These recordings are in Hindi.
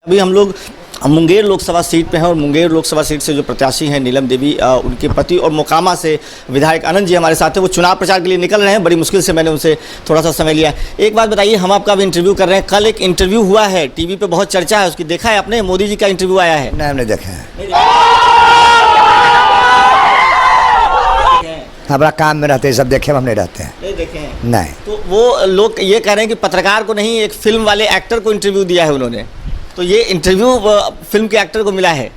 अभी हम लोग मुंगेर लोकसभा सीट पे हैं और मुंगेर लोकसभा सीट से जो प्रत्याशी हैं नीलम देवी उनके पति और मोकामा से विधायक आनंद जी हमारे साथ हैं। वो चुनाव प्रचार के लिए निकल रहे हैं। बड़ी मुश्किल से मैंने उनसे थोड़ा सा समय लिया। एक बात बताइए, हम आपका भी इंटरव्यू कर रहे हैं। कल एक इंटरव्यू हुआ है, टीवी पे बहुत चर्चा है उसकी, देखा है आपने? मोदी जी का इंटरव्यू आया है। नहीं, हमने देखा है। हमारा काम में रहते हैं, सब देखे हम नहीं रहते हैं। नहीं देखे हैं? नहीं। तो वो लोग ये कह रहे हैं कि पत्रकार को नहीं, एक फिल्म वाले एक्टर को इंटरव्यू दिया है उन्होंने। तो ये इंटरव्यू फिल्म के एक्टर को मिला है।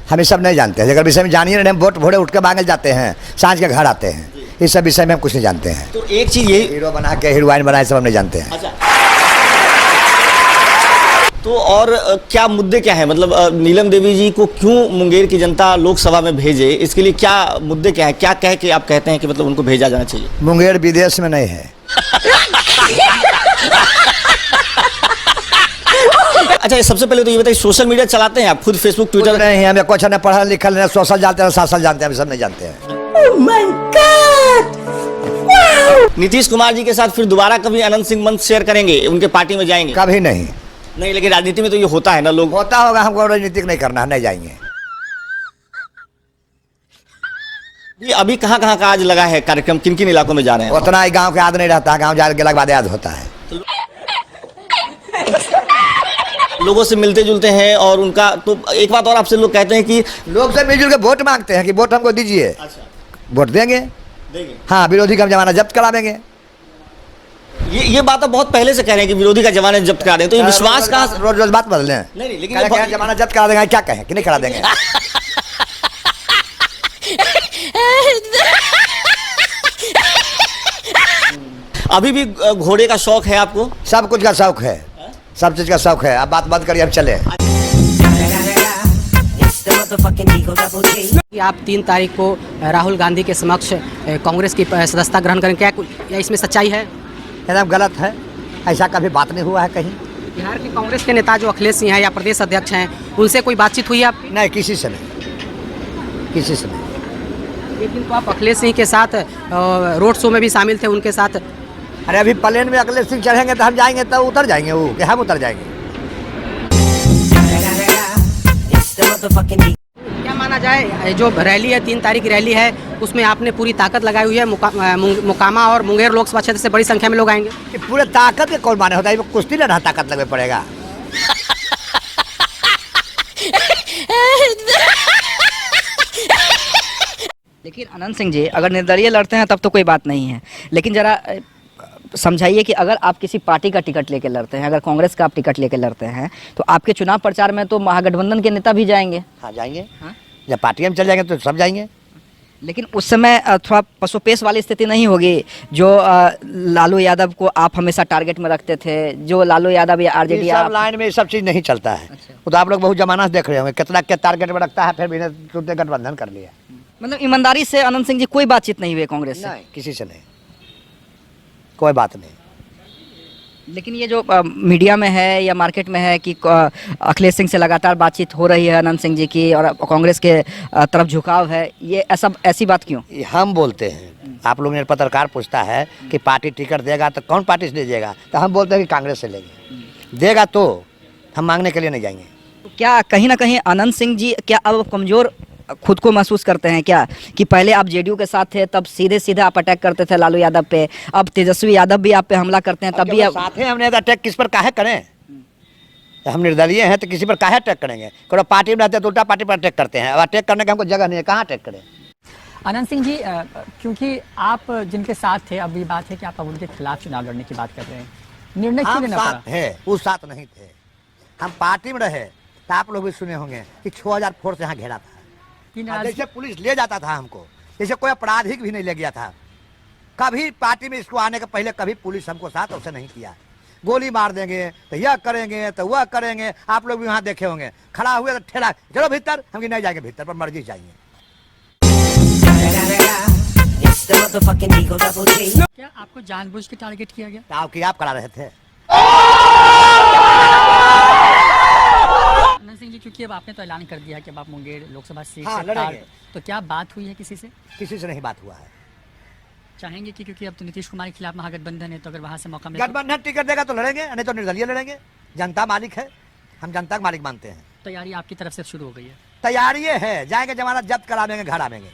हम सब नहीं जानते हैं। अगर विषय में जानिए नहीं, हम वोट भोरे उठ के मांगे जाते हैं, सांझ के घर आते हैं। इस सब विषय में हम कुछ नहीं जानते हैं। तो एक चीज़ ये हीरो बना के हीरोइन बनाए सब हम नहीं जानते हैं। अच्छा, तो और क्या मुद्दे क्या है? मतलब नीलम देवी जी को क्यों मुंगेर की जनता लोकसभा में भेजे, इसके लिए क्या मुद्दे क्या है? क्या कह के आप कहते हैं कि मतलब उनको भेजा जाना चाहिए? मुंगेर विदेश में नहीं है। अच्छा, सबसे पहले तो ये बताइए, सोशल मीडिया चलाते हैं आप खुद? Facebook, Twitter? नहीं, हमें कुछ नहीं पढ़ा लिखा नहीं, सोशल जानते हैं, शासन जानते हैं, हम सब नहीं जानते हैं। Oh my God! Wow! Nitish Kumar ji के साथ फिर दोबारा कभी अनंत सिंह मंच शेयर करेंगे, उनके पार्टी में जाएंगे? कभी नहीं। नहीं, लेकिन राजनीति में तो ये होता है ना, लोग होता होगा, हमको राजनीतिक नहीं करना, नहीं जाएंगे। ये अभी कहाँ कहाँ का आज लगा है कार्यक्रम, किन किन इलाकों में जा रहे हैं? उतना ही गांव के याद नहीं रहता, गांव जाने के बाद याद होता है। लोगों से मिलते जुलते हैं और उनका तो एक बात और आपसे लोग कहते हैं कि लोग से मिलजुल के वोट मांगते हैं कि वोट हमको दीजिए। अच्छा, वोट देंगे। हाँ, विरोधी का जमाना जब्त करा देंगे। ये बात आप बहुत पहले से कह रहे हैं कि विरोधी का जमाना जब्त करा दें, तो ये विश्वास कहाँ से? रोज रोज बात बदल रहे हैं। नहीं, लेकिन जमाना जब्त करा देंगे, क्या कहें कि नहीं करा देंगे। अभी भी घोड़े का शौक है आपको? सब कुछ का शौक है, सब चीज का शौक है। अब बात बंद करिए, अब चले। आप 3 तारीख को राहुल गांधी के समक्ष कांग्रेस की सदस्यता ग्रहण करें, क्या इसमें सच्चाई है? एकदम गलत है, ऐसा कभी बात नहीं हुआ है कहीं। बिहार के कांग्रेस के नेता जो अखिलेश सिंह हैं या प्रदेश अध्यक्ष हैं, उनसे कोई बातचीत हुई आप? नहीं, किसी से नहीं, किसी से नहीं। लेकिन तो आप अखिलेश सिंह के साथ रोड शो में भी शामिल थे, उनके साथ। अरे अभी प्लेन में अखिलेश सिंह चढ़ेंगे तो हम जाएंगे, तो उतर जाएंगे वो, कि हम उतर जाएंगे। क्या माना जाए, जो रैली है 3 तारीख रैली है, उसमें आपने पूरी ताकत लगाई हुई है, मोकामा और मुंगेर लोकसभा क्षेत्र से बड़ी संख्या में लोग आएंगे? कि पूरे ताकत के कौन माने होता है, कुश्ती लड़ा ताकत लगे पड़ेगा। लेकिन अनंत सिंह जी अगर निर्दलीय लड़ते हैं तब तो कोई बात नहीं है, लेकिन ज़रा समझाइए कि अगर आप किसी पार्टी का टिकट लेके लड़ते हैं, अगर कांग्रेस का आप टिकट लेके लड़ते हैं, तो आपके चुनाव प्रचार में तो महागठबंधन के नेता भी जाएंगे। हाँ, जाएंगे। हाँ? जब पार्टी में चल जाएंगे तो सब जाएंगे। लेकिन उस समय थोड़ा पशुपेश वाली स्थिति नहीं होगी, जो लालू यादव को आप हमेशा टारगेट में रखते थे, जो लालू यादव या आरजेडी लाइन में ये सब चीज़ नहीं चलता है। अच्छा। वो तो आप लोग बहुत जमाना से देख रहे होंगे, कितना क्या टारगेट में रखता है, फिर भी तुरंत गठबंधन कर लिया। मतलब ईमानदारी से अनंत सिंह जी कोई बातचीत नहीं हुई कांग्रेस से? नहीं, किसी से नहीं, कोई बात नहीं। लेकिन ये जो मीडिया में है या मार्केट में है कि अखिलेश सिंह से लगातार बातचीत हो रही है अनंत सिंह जी की, और कांग्रेस के तरफ झुकाव है, ये ऐसी बात क्यों? हम बोलते हैं, आप लोग ने पत्रकार पूछता है कि पार्टी टिकट देगा तो कौन पार्टी से दीजिएगा, तो हम बोलते हैं कि कांग्रेस से लेंगे। देगा तो हम मांगने के लिए नहीं जाएंगे। क्या कहीं ना कहीं अनंत सिंह जी क्या अब कमज़ोर खुद को महसूस करते हैं क्या, कि पहले आप जेडीयू के साथ थे तब सीधे सीधे आप अटैक करते थे लालू यादव पे, अब तेजस्वी यादव भी आप पे हमला करते हैं तब भी आप साथ हैं? हमने अटैक किस पर काहे करें? हम निर्दलीय हैं तो किसी पर काहे अटैक करेंगे? कोई पार्टी में रहते तो उल्टा पार्टी पर अटैक करते हैं। अब अटैक करने का हमको जगह नहीं है, कहाँ अटैक करें? अनंत सिंह जी, क्योंकि आप जिनके साथ थे, अब ये बात है कि आप अब उनके खिलाफ चुनाव लड़ने की बात कर रहे हैं, निर्णय क्यों लेना पड़ा? है वो साथ नहीं थे, हम पार्टी में रहे, तो आप लोग भी सुने होंगे कि 6000 फोर्स यहाँ घेरा था। जैसे पुलिस ले जाता था हमको, जैसे कोई आपराधिक भी नहीं ले गया था। कभी पार्टी में इसको आने के पहले कभी पुलिस हमको साथ उससे नहीं किया। गोली मार देंगे तो यह करेंगे तो वह करेंगे, आप लोग भी वहाँ देखे होंगे। खड़ा हुए तो ठेला, चलो भीतर, हम नहीं जाएंगे भीतर, पर मर्जी चाहिए। क्या आपको जानबूझ के टारगेट किया गया? आप करा रहे थे। अनंत सिंह जी, क्योंकि अब आपने तो ऐलान कर दिया कि अब आप मुंगेर लोकसभा सीट हाँ, से लड़ेंगे। तो क्या बात हुई है किसी से? किसी से नहीं बात हुआ है। चाहेंगे कि क्योंकि अब तो नीतीश कुमार के खिलाफ महागठबंधन है, तो अगर वहाँ से मौका मिले गठबंधन टिकट देगा तो लड़ेंगे, नहीं तो निर्दलीय लड़ेंगे। जनता मालिक है, हम जनता का मालिक मानते हैं। तैयारी आपकी तरफ से शुरू हो गई है। तैयारी ये है, जाएंगे जमानत जब्त करा देंगे, घर आवेंगे।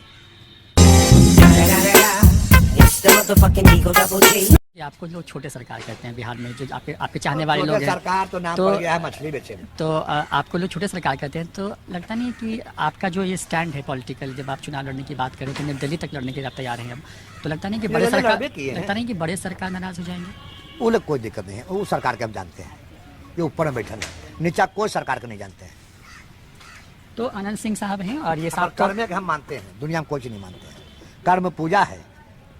ये आपको लोग छोटे सरकार कहते हैं बिहार में, जो आपके चाहने वाले लोग हैं। सरकार तो नाम पड़ गया है, मछली बेचे में। तो आपको लोग छोटे सरकार कहते हैं, तो लगता नहीं कि आपका जो ये स्टैंड है पॉलिटिकल, जब आप चुनाव लड़ने की बात करें तो निर्दलीय तक लड़ने के लिए आप तैयार हैं अब, तो लगता नहीं कि बड़े सरकार नाराज हो जाएंगे? वो लोग कोई दिक्कत नहीं है, वो सरकार के हम जानते हैं, ये ऊपर में बैठे हैं, नीचा कोई सरकार को नहीं जानते हैं। तो अनंत सिंह साहब हैं और ये साहब कर्म के हम मानते हैं, दुनिया में कोई चीज नहीं मानते हैं। कर्म पूजा है,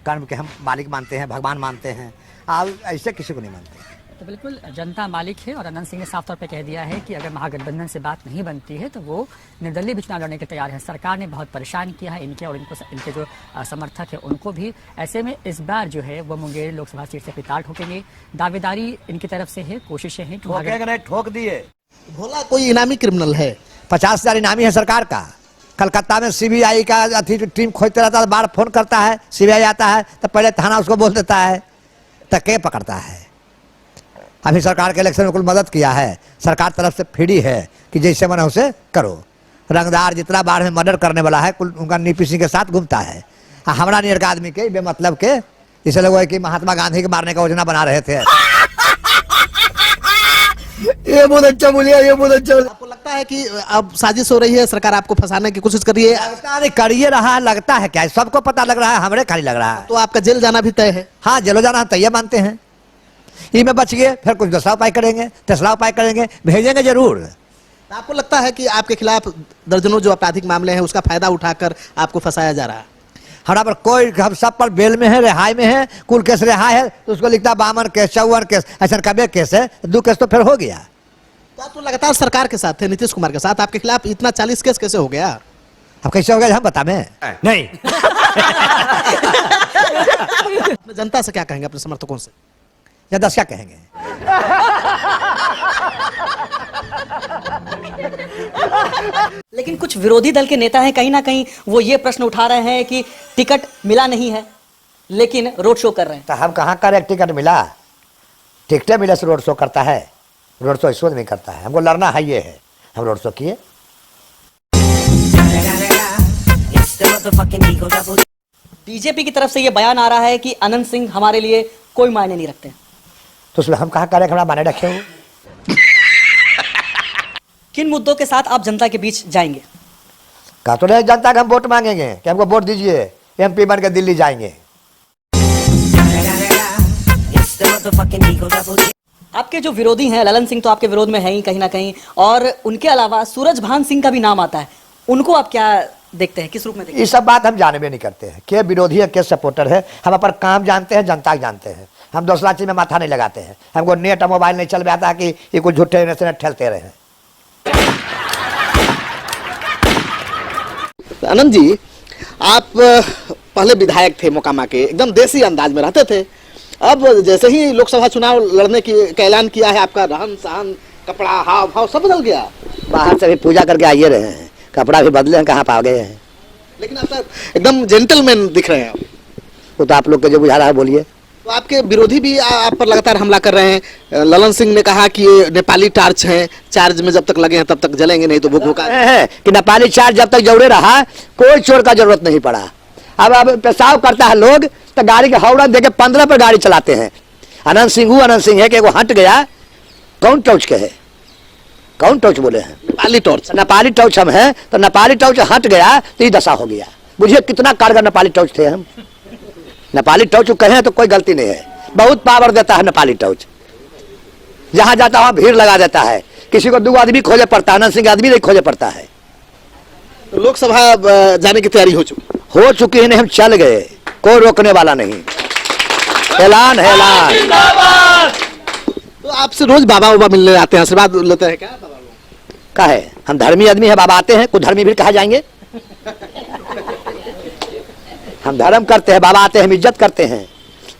कर्म के हम मालिक मानते हैं, भगवान मानते हैं, आप ऐसे किसी को नहीं मानते। तो बिल्कुल जनता मालिक है और अनंत सिंह ने साफ तौर पे कह दिया है कि अगर महागठबंधन से बात नहीं बनती है तो वो निर्दलीय भी चुनाव लड़ने के तैयार हैं। सरकार ने बहुत परेशान किया है इनके और इनके जो समर्थक है उनको भी। ऐसे में इस बार जो है वो मुंगेर लोकसभा सीट से पिताल ठोकेंगे। दावेदारी इनकी तरफ से है, कोशिशें हैं कि ठोक दिए। भोला कोई इनामी क्रिमिनल है? 50,000 इनामी है सरकार का। कलकत्ता में सीबीआई का टीम खोजते रहता है, बार फोन करता है, सीबीआई आता है तो पहले थाना उसको बोल देता है, तो के पकड़ता है। अभी सरकार के इलेक्शन में कुल मदद किया है, सरकार तरफ से फ्री है कि जैसे मन उसे करो। रंगदार जितना बाढ़ में मर्डर करने वाला है कुल उनका नीपी सिंह के साथ घूमता है। हमारा नियर आदमी के बेमतलब के इसे लोग है कि महात्मा गांधी के मारने का योजना बना रहे थे। ये बहुत अच्छा बोलिए, ये बहुत अच्छा। आपको लगता है कि अब साजिश हो रही है, सरकार आपको फंसाने की कोशिश कर रही है? लगता नहीं, करिए रहा, लगता है क्या, सबको पता लग रहा है, हमरे खाली लग रहा है। तो आपका जेल जाना भी तय है? हाँ, जेल जाना तय मानते हैं। ये में बच गए, फिर कुछ दूसरा उपाय करेंगे, तीसरा उपाय करेंगे, भेजेंगे जरूर। आपको लगता है कि आपके खिलाफ दर्जनों जो आपराधिक मामले हैं उसका फायदा उठाकर आपको फंसाया जा रहा है? हमारा पर कोई, हम सब पर बेल में है, रिहाई में है, कुल केस रिहाई है तो उसको लिखता 52 केस 54 केस, ऐसा कभी केस है, 2 केस तो फिर हो गया। तो आप तो लगातार सरकार के साथ थे, नीतीश कुमार के साथ, आपके खिलाफ इतना 40 केस कैसे हो गया? अब कैसे हो गया हम बता में नहीं। जनता से क्या कहेंगे, अपने समर्थकों से? या 10 क्या कहेंगे? लेकिन कुछ विरोधी दल के नेता हैं, कहीं ना कहीं वो ये प्रश्न उठा रहे हैं कि टिकट मिला नहीं है लेकिन रोड शो कर रहे हैं। तो हम कहाँ का टिकट मिला? टिकटें मिले से रोड शो करता है? रोड शो इसको नहीं करता है, हमको लड़ना है, ये है, हम रोड शो किए। बीजेपी की तरफ से ये बयान आ रहा है कि अनंत सिंह हमारे लिए कोई मायने नहीं रखते। तो उसमें हम कहाँ का हमारा माने रखे हो? किन मुद्दों के साथ आप जनता के बीच जाएंगे? कहा तो नहीं जनता का हम वोट मांगेंगे कि हमको वोट दीजिए, एमपी बन के दिल्ली जाएंगे। आपके जो विरोधी हैं, ललन सिंह तो आपके विरोध में है ही कहीं ना कहीं, और उनके अलावा सूरजभान सिंह का भी नाम आता है, उनको आप क्या देखते हैं, किस रूप में देखते हैं? ये सब बात हम जानबे नहीं करते हैं, के विरोधी है के सपोर्टर है। हम अपन काम जानते हैं, जनता जानते हैं, हम दूसरा चीज में माथा नहीं लगाते हैं। हमको नेट और मोबाइल नहीं चल पाता कि ये कुछ झूठे से ठहलते रहे। आनंद जी, आप पहले विधायक थे मोकामा के, एकदम देसी अंदाज में रहते थे। अब जैसे ही लोकसभा चुनाव लड़ने का ऐलान किया है, आपका रहन सहन, कपड़ा, हाव भाव सब बदल गया। बाहर से भी पूजा करके आइए रहे हैं, कपड़ा भी बदले हैं, कहाँ पा गए हैं। लेकिन आप एकदम जेंटलमैन दिख रहे हैं। वो तो आप लोग को जो बुझा रहा है बोलिए। तो आपके विरोधी भी आप पर लगातार हमला कर रहे हैं। ललन सिंह ने कहा कि ये नेपाली टार्च हैं, चार्ज में जब तक लगे हैं तब तक जलेंगे नहीं तो भूख भूखा है कि नेपाली चार्ज जब तक जौड़े रहा कोई चोर का जरूरत नहीं पड़ा। अब पेशाब करता है लोग तो गाड़ी के हौड़ा देके 15 पर गाड़ी चलाते हैं। अनंत सिंह है कि वो हट गया, कौन टॉर्च के है, कौन टॉर्च बोले हैं? नेपाली टॉर्च। नेपाली टॉर्च हम हैं तो नेपाली टॉर्च हट गया तो ये दशा हो गया। मुझे कितना कारगर नेपाली टॉर्च थे हम। नेपाली टॉर्च कहे तो कोई गलती नहीं है, बहुत पावर देता है नेपाली टॉर्च। जहां जाता वहां भीड़ लगा देता है, किसी को 2 आदमी खोजे पड़ता है, अनंत सिंह आदमी नहीं खोजे पड़ता है। तो लोकसभा जाने की तैयारी हो चुकी है, नहीं हम चल गए, कोई रोकने वाला नहीं। ऐलान है, ऐलान। तो आपसे रोज बाबा मिलने आते हैं, आशीर्वाद लेते हैं क्या? का है, हम धर्मी आदमी है, बाबा आते हैं, कुछ धर्मी भी कहा जाएंगे। हम धर्म करते हैं, बाबा आते हैं, हम इज्जत करते हैं।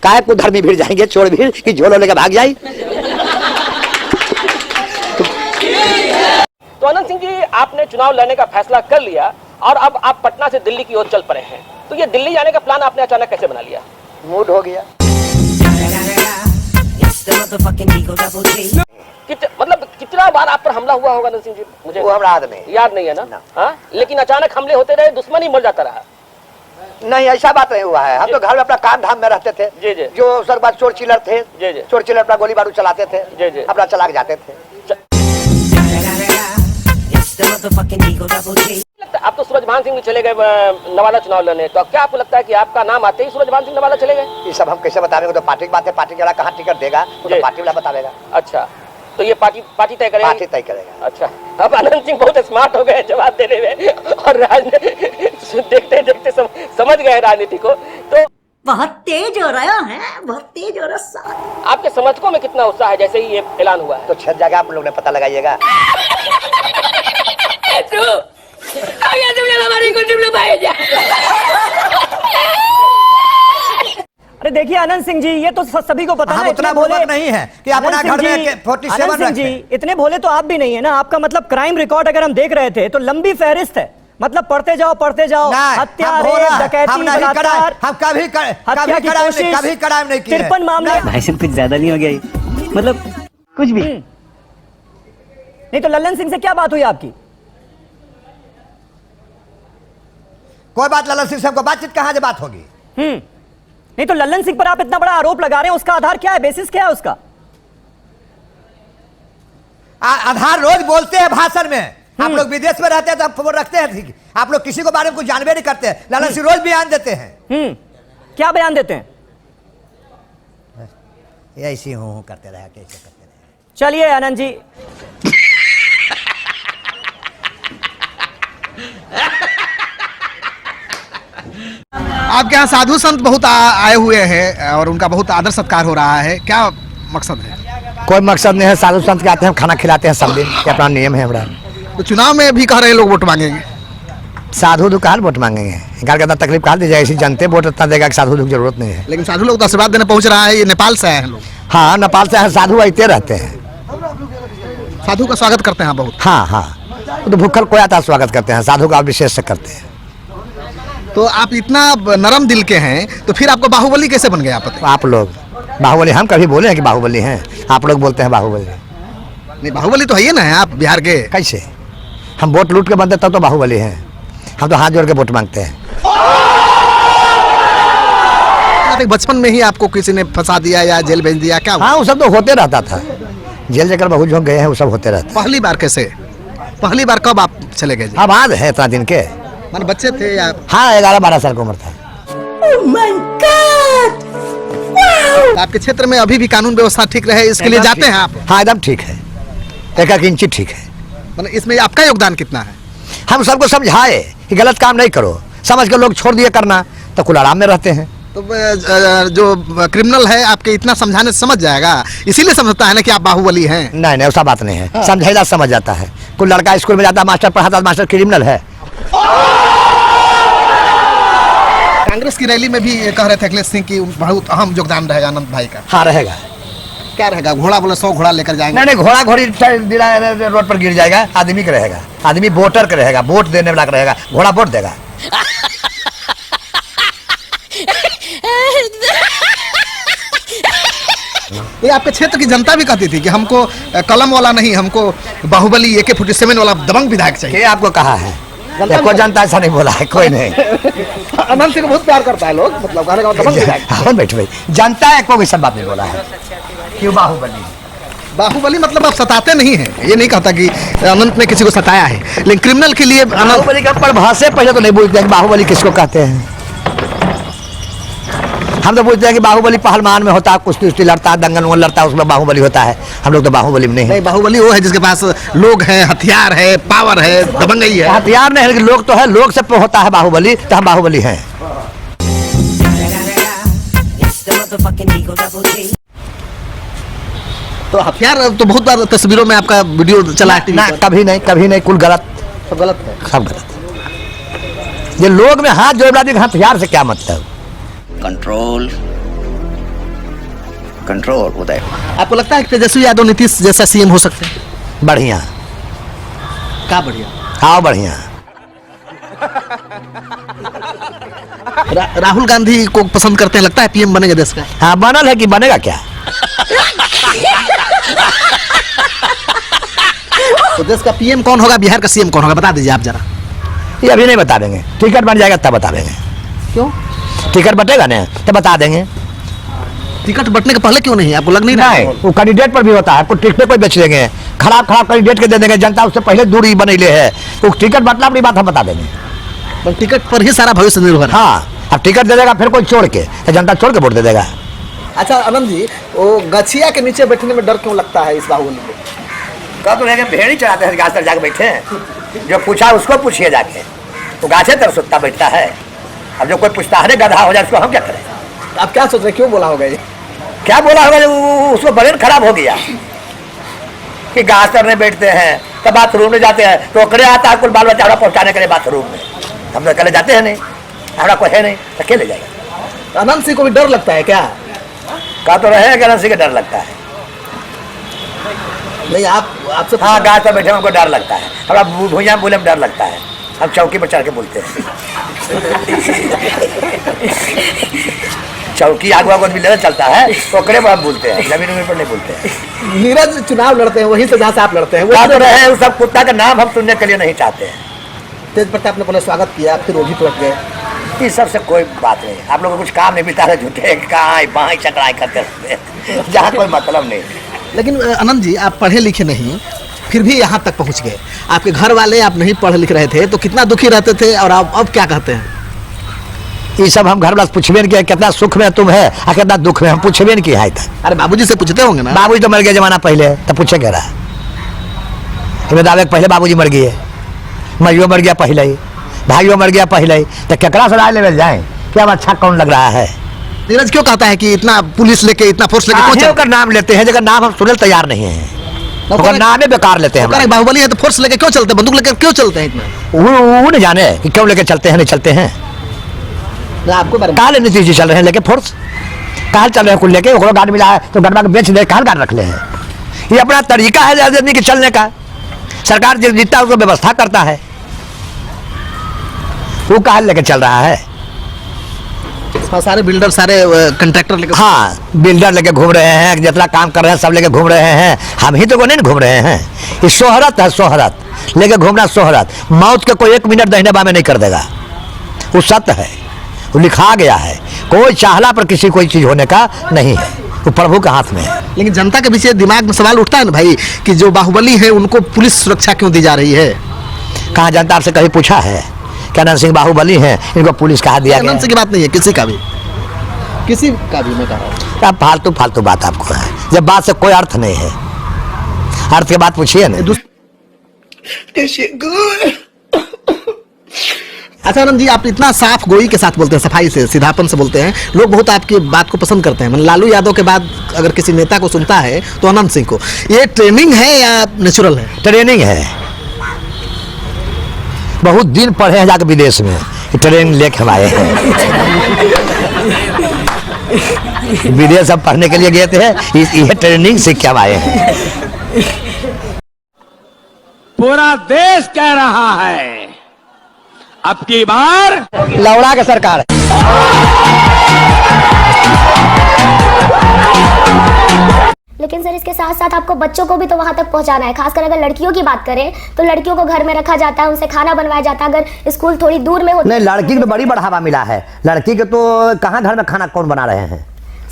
काहे को धर्मी भीड़ जाएंगे, चोर भीड़ कि झोलो लेकर भाग जाए। तो अनंत सिंह जी, आपने चुनाव लड़ने का फैसला कर लिया और अब आप पटना से दिल्ली की ओर चल पड़े हैं, तो ये दिल्ली जाने का प्लान आपने अचानक कैसे बना लिया? मूड हो गया। मतलब कितना बार आप पर हमला हुआ होगा आनंद सिंह जी? मुझे वो हमरा याद नहीं है ना। हाँ, लेकिन अचानक हमले होते रहे, दुश्मन ही मर जाता रहा। नहीं, ऐसा बात नहीं हुआ है। हम तो घर में अपना काम धाम में रहते थे। जी जी। जो सर बात चोर चिल्लर थे, जी जी। चोर चिल्लर अपना गोली बारूद चलाते थे, जी जी। अपना चला के जाते थे। आप तो सूरजभान सिंह भी चले गए नवादा चुनाव लड़ने, तो क्या आपको लगता है कि आपका नाम आते ही सूरजभान सिंह नवादा चले गए? ये सब हम कैसे बताएंगे? तो पार्टी की बात है, पार्टी वाला कहाँ टिकट देगा वो तो पार्टी वाला बताएगा। अच्छा, तो ये पार्टी तय करेगी? पार्टी तय करेगा। अच्छा, अब आनंद सिंह बहुत स्मार्ट हो गए जवाब देने में, और देखते देखते समझ गए राजनीति को। तो बहुत तेज हो रहा है, बहुत तेज हो रहा है। आपके समर्थकों में कितना उत्साह है जैसे ही ये ऐलान हुआ है? तो 6 जगह आप लोग ने पता लगाइएगा। अरे देखिए आनंद सिंह जी, ये तो सभी को पता है। उतना बोले नहीं है कि अपना घर में 47 आनंद सिंह जी, इतने भोले तो आप भी नहीं है ना। आपका मतलब क्राइम रिकॉर्ड अगर हम देख रहे थे तो लंबी फहरिस्त है, मतलब पढ़ते जाओ हत्या, रेप, डकैती, बलात्कार, हम कभी क्राइम नहीं किए। 53 मामले। भाई साहब कुछ ज्यादा नहीं हो गया ये? मतलब कुछ भी नहीं। तो लल्लन सिंह से क्या बात हुई आपकी? कोई बात लल्लन सिंह से हमको बातचीत कहाँ से बात होगी? नहीं तो लल्लन सिंह पर आप इतना बड़ा आरोप लगा रहे हैं, उसका आधार क्या है, बेसिस क्या है उसका? आधार रोज बोलते हैं भाषण में। आप लोग विदेश में रहते हैं तो आप रखते हैं, आप लोग किसी को बारे में कुछ जानवे नहीं करते हैं। लल्लन सिंह रोज बयान देते हैं। क्या बयान देते हैं? ऐसी हूँ करते रहे, कैसे करते रहे। चलिए आनंद जी, आपके यहाँ साधु संत बहुत आए हुए हैं और उनका बहुत आदर सत्कार हो रहा है, क्या मकसद है? कोई मकसद नहीं है। साधु संत के आते हैं, खाना खिलाते हैं सब दिन, ये अपना नियम है हमारा। तो चुनाव में भी कह रहे हैं लोग वोट मांगेंगे। साधु दुख कहाँ वोट मांगेंगे? घर के अंदर तकलीफ कहाँ दी जाएगी? ऐसी जनते वोट इतना देगा कि साधु दुख जरूरत नहीं है। लेकिन साधु लोग तो आशीर्वाद देने पहुंच रहा है, ये नेपाल से आए हैं लोग। हाँ, नेपाल से साधु आते रहते हैं, साधु का स्वागत करते हैं बहुत। हाँ, तो भूखल कोई आता स्वागत करते हैं, साधु का विशेष से करते हैं। तो आप इतना नरम दिल के हैं, तो फिर आपको बाहुबली कैसे बन गया? आप लोग बाहुबली, हम कभी बोले हैं कि बाहुबली हैं? आप लोग बोलते हैं बाहुबली। नहीं, बाहुबली तो है ही ना, है आप बिहार के। कैसे? हम वोट लूट के बनते तब तो बाहुबली हैं। हम तो हाथ जोड़ के वोट मांगते हैं। बचपन में ही आपको किसी ने फंसा दिया या जेल भेज दिया, क्या? हाँ, वो सब तो होते रहता था। जेल जाकर बहुत झोंक गए हैं, वो सब होते रहता। पहली बार कैसे? पहली बार कब आप चले गए? अब आज है इतना दिन के, मान बच्चे थे या? हाँ, 11-12 साल की उम्र था। आपके क्षेत्र में अभी भी कानून व्यवस्था ठीक रहे, इसके लिए जाते हैं आप? हाँ, एकदम ठीक है, एक इंची ठीक है। मतलब इसमें आपका योगदान कितना है? हम सबको समझाए कि गलत काम नहीं करो, समझ के लोग छोड़ दिए करना, तो कुल आराम में रहते हैं। तो जो क्रिमिनल है आपके इतना समझाने से समझ जाएगा, इसीलिए समझता है ना कि आप बाहुबली हैं। नहीं, ऐसा बात नहीं है। समझाइदा समझ जाता है। कोई लड़का स्कूल में जाता है, मास्टर पढ़ाता है, मास्टर क्रिमिनल है। कांग्रेस की रैली में भी कह रहे थे अखिलेश सिंह की बहुत अहम योगदान रहेगा आनंद भाई का। हाँ, रहेगा। क्या रहेगा? घोड़ा बोले 100 घोड़ा लेकर जाएंगे? नहीं, घोड़ा घोड़ी रोड पर गिर जाएगा। आदमी का रहेगा, आदमी वोटर का रहेगा, वोट देने वाला का रहेगा। घोड़ा वोट देगा। ये आपके क्षेत्र की जनता भी कहती थी कि हमको कलम वाला नहीं, हमको बाहुबली AK-47 वाला दबंग विधायक चाहिए। ये आपको कहा है? कोई जनता ऐसा नहीं बोला है, कोई नहीं। अनंत सिंह को बहुत प्यार करता है लोग, मतलब कहने का दबंग विधायक। हाँ, बैठ भाई, जनता है कोई सब बात नहीं बोला है। क्यों बाहुबली? बाहुबली मतलब आप सताते नहीं हैं। ये नहीं कहता कि अनंत ने किसी को सताया है, लेकिन क्रिमिनल के लिए बाहुबली का परिभाषा पहले तो नहीं बोलते हैं कि बाहुबली किसको कहते हैं। हम तो पूछते हैं कि बाहुबली पहलवान में होता है, कुश्ती उश्ती लड़ता है, दंगल वंगल लड़ता है, उसमें बाहुबली होता है। हम लोग तो बाहुबली में नहीं है। बाहुबली वो है जिसके पास लोग हैं, हथियार है, पावर है, दबंगई है। हथियार नहीं है, लेकिन लोग तो है, लोग से होता है बाहुबली, तो हम बाहुबली हैं। तो हथियार तो बहुत बार तस्वीरों में आपका वीडियो चला है ना, कभी नहीं, कुल गलत, सब गलत है, सब गलत। ये लोग में हाथ जोड़ रहा, हथियार से क्या मतलब? कंट्रोल उदय। आपको लगता है कि तेजस्वी यादव नीतीश जैसा सीएम हो सकते हैं? बढ़िया। क्या बढ़िया? हाँ, बढ़िया। राहुल गांधी को पसंद करते हैं, लगता है पीएम बनेगा देश का? हाँ, बनल है कि बनेगा क्या? तो देश का पीएम कौन होगा, बिहार का सीएम कौन होगा, बता दीजिए आप जरा। ये अभी नहीं बता देंगे, टिकट बन जाएगा तब बता देंगे। क्यों? टिकट बटेगा ना तब बता देंगे। टिकट बटने के पहले क्यों नहीं, आपको लग नहीं रहा है? वो कैंडिडेट पर भी होता है, आपको टिकट कोई बेच देंगे, खराब कैंडिडेट के दे देंगे, जनता उससे पहले दूरी बनेले है, तो टिकट बटना अपनी बात हम बता देंगे। पर टिकट पर ही सारा भविष्य निर्भर है। हाँ, अब टिकट दे देगा फिर कोई छोड़ के, तो जनता छोड़ के वोट दे देगा। अच्छा आनंद जी, वो गछिया के नीचे बैठने में डर क्यों लगता है इस बाहुबली को? कब तो लेके भेड़ ही चढ़ाते हैं, गाछ तर जाके बैठे हैं, जो पूछा उसको पूछिए जाके, तो गाछे तर सुत्ता बैठता है। अब जो कोई पूछता है गधा हो जाए उसको हम क्या करें? आप क्या सोच रहे हैं, क्यों बोला होगा ये? क्या बोला होगा, उसको ब्रेन खराब हो गया कि घास तरने बैठते हैं, तब बाथरूम में जाते हैं तो करे आता है कुल बाल बच्चा पहुंचाने के लिए बाथरूम में, हम लोग कले जाते हैं नहीं, हमारा कोई है नहीं तो क्या ले जाएगा? अनंत सिंह को भी डर लगता है क्या? कहा तो रहे कि अनंत सिंह का डर लगता है। नहीं आपसे हाँ, घास पर बैठे हमको डर लगता है, हमारा भुइयां बोले में डर लगता है, हम चौकी पर चढ़ के बोलते हैं। चौकी आगू आगू भी लेना चलता है, ओकरे पर हम बोलते हैं, जमीन उमीन पर नहीं बोलते हैं। नीरज चुनाव लड़ते हैं वहीं से जहाँ से आप लड़ते हैं, कहा वो तो रहे उस सब कुत्ता का नाम हम सुनने के लिए नहीं चाहते हैं। तेज प्रताप ने पहले स्वागत किया, फिर वो भी पलट गए। इस सबसे कोई बात नहीं, आप लोगों को कुछ काम नहीं मिलता है, झूठे कहाँ बाएं चकराई करते रहते हैं, जहाँ कोई मतलब नहीं। लेकिन आनंद जी, आप पढ़े लिखे नहीं, फिर भी यहाँ तक पहुँच गए। आपके घर वाले आप नहीं पढ़ लिख रहे थे तो कितना दुखी रहते थे, और आप अब क्या कहते हैं? ये सब हम घर वाला पूछबे नहीं किया, कितना सुख में तुम है और कितना दुख में, हम पूछबे नहीं किया है तक। अरे बाबूजी से पूछते होंगे ना? बाबूजी तो मर गए जमाना पहले, तब पूछे कह रहा तुम्हें दावे पहले बाबूजी मर गए, मरियो मर गया पहले ही, भाइयों मर गया पहले ही, तो केकरा से राय लेवल जाए क्या अच्छा कौन लग रहा है? नीरज क्यों कहता है कि इतना पुलिस लेके, इतना फोर्स लेके ओकर नाम लेते हैं, जगह नाम हम सुनने तैयार नहीं है, ओकर नाम बेकार लेते हैं। अगर बाहुबली है तो फोर्स लेके क्यों चलते हैं, बंदूक लेकर क्यों चलते हैं इतना? वो नहीं जाने कि क्यों लेके चलते हैं, नहीं चलते हैं। आपको काले नीति चल रहे हैं लेके फोर्स, कहा चल रहे हैं कुल लेके, ओकरो गार्ड मिला है तो गड़बा के बेच दे, कहा गार्ड रख ले हैं। ये अपना तरीका है आदमी के चलने का, सरकार जितना उसको व्यवस्था करता है, वो कहा लेके चल रहा है। सारे बिल्डर, सारे कंट्रैक्टर लेके, हाँ, बिल्डर लेके घूम रहे हैं, जितना काम कर रहे हैं सब लेके घूम रहे हैं, हम ही तो को नहीं घूम रहे हैं। ये शोहरत है, शोहरत लेके घूमना, शोहरत। मौत के कोई 1 मिनट दाहिने बामे नहीं कर देगा, वो सत्य है, वो लिखा गया है। कोई चाहला पर किसी कोई चीज होने का नहीं है, वो प्रभु के हाथ में है। लेकिन जनता के पीछे दिमाग में सवाल उठता है ना भाई, कि जो बाहुबली है उनको पुलिस सुरक्षा क्यों दी जा रही है? कहाँ जनता आपसे कभी पूछा है कि अनंत सिंह बाहुबली हैं, इनको पुलिस कहा दिया गया? अनंत सिंह की बात नहीं है, किसी का भी मैं कह रहा हूँ। फालतू फालतू बात आपको है, जब बात से कोई अर्थ नहीं है, अर्थ के बात पूछिए ना। अच्छा आनंद जी, आप इतना साफ गोई के साथ बोलते हैं, सफाई से, सीधापन से बोलते हैं, लोग बहुत आपकी बात को पसंद करते हैं। मतलब लालू यादव के बाद अगर किसी नेता को सुनता है तो अनंत सिंह को। ये ट्रेनिंग है या नेचुरल है? ट्रेनिंग है, बहुत दिन पढ़े हैं जाकर विदेश में, ट्रेनिंग लेके आए हैं। विदेश सब पढ़ने के लिए गए थे, ये ट्रेनिंग सीख के आए हैं। पूरा देश कह रहा है अब की बार लौड़ा के सरकार। लेकिन सर इसके साथ साथ आपको बच्चों को भी तो वहाँ तक पहुँचाना है। खासकर अगर लड़कियों की बात करें तो लड़कियों को घर में रखा जाता है, उनसे खाना बनवाया जाता है। अगर स्कूल थोड़ी दूर में हो, नहीं, लड़की को बड़ी बढ़ावा मिला है। लड़की के तो कहाँ घर में खाना कौन बना रहे हैं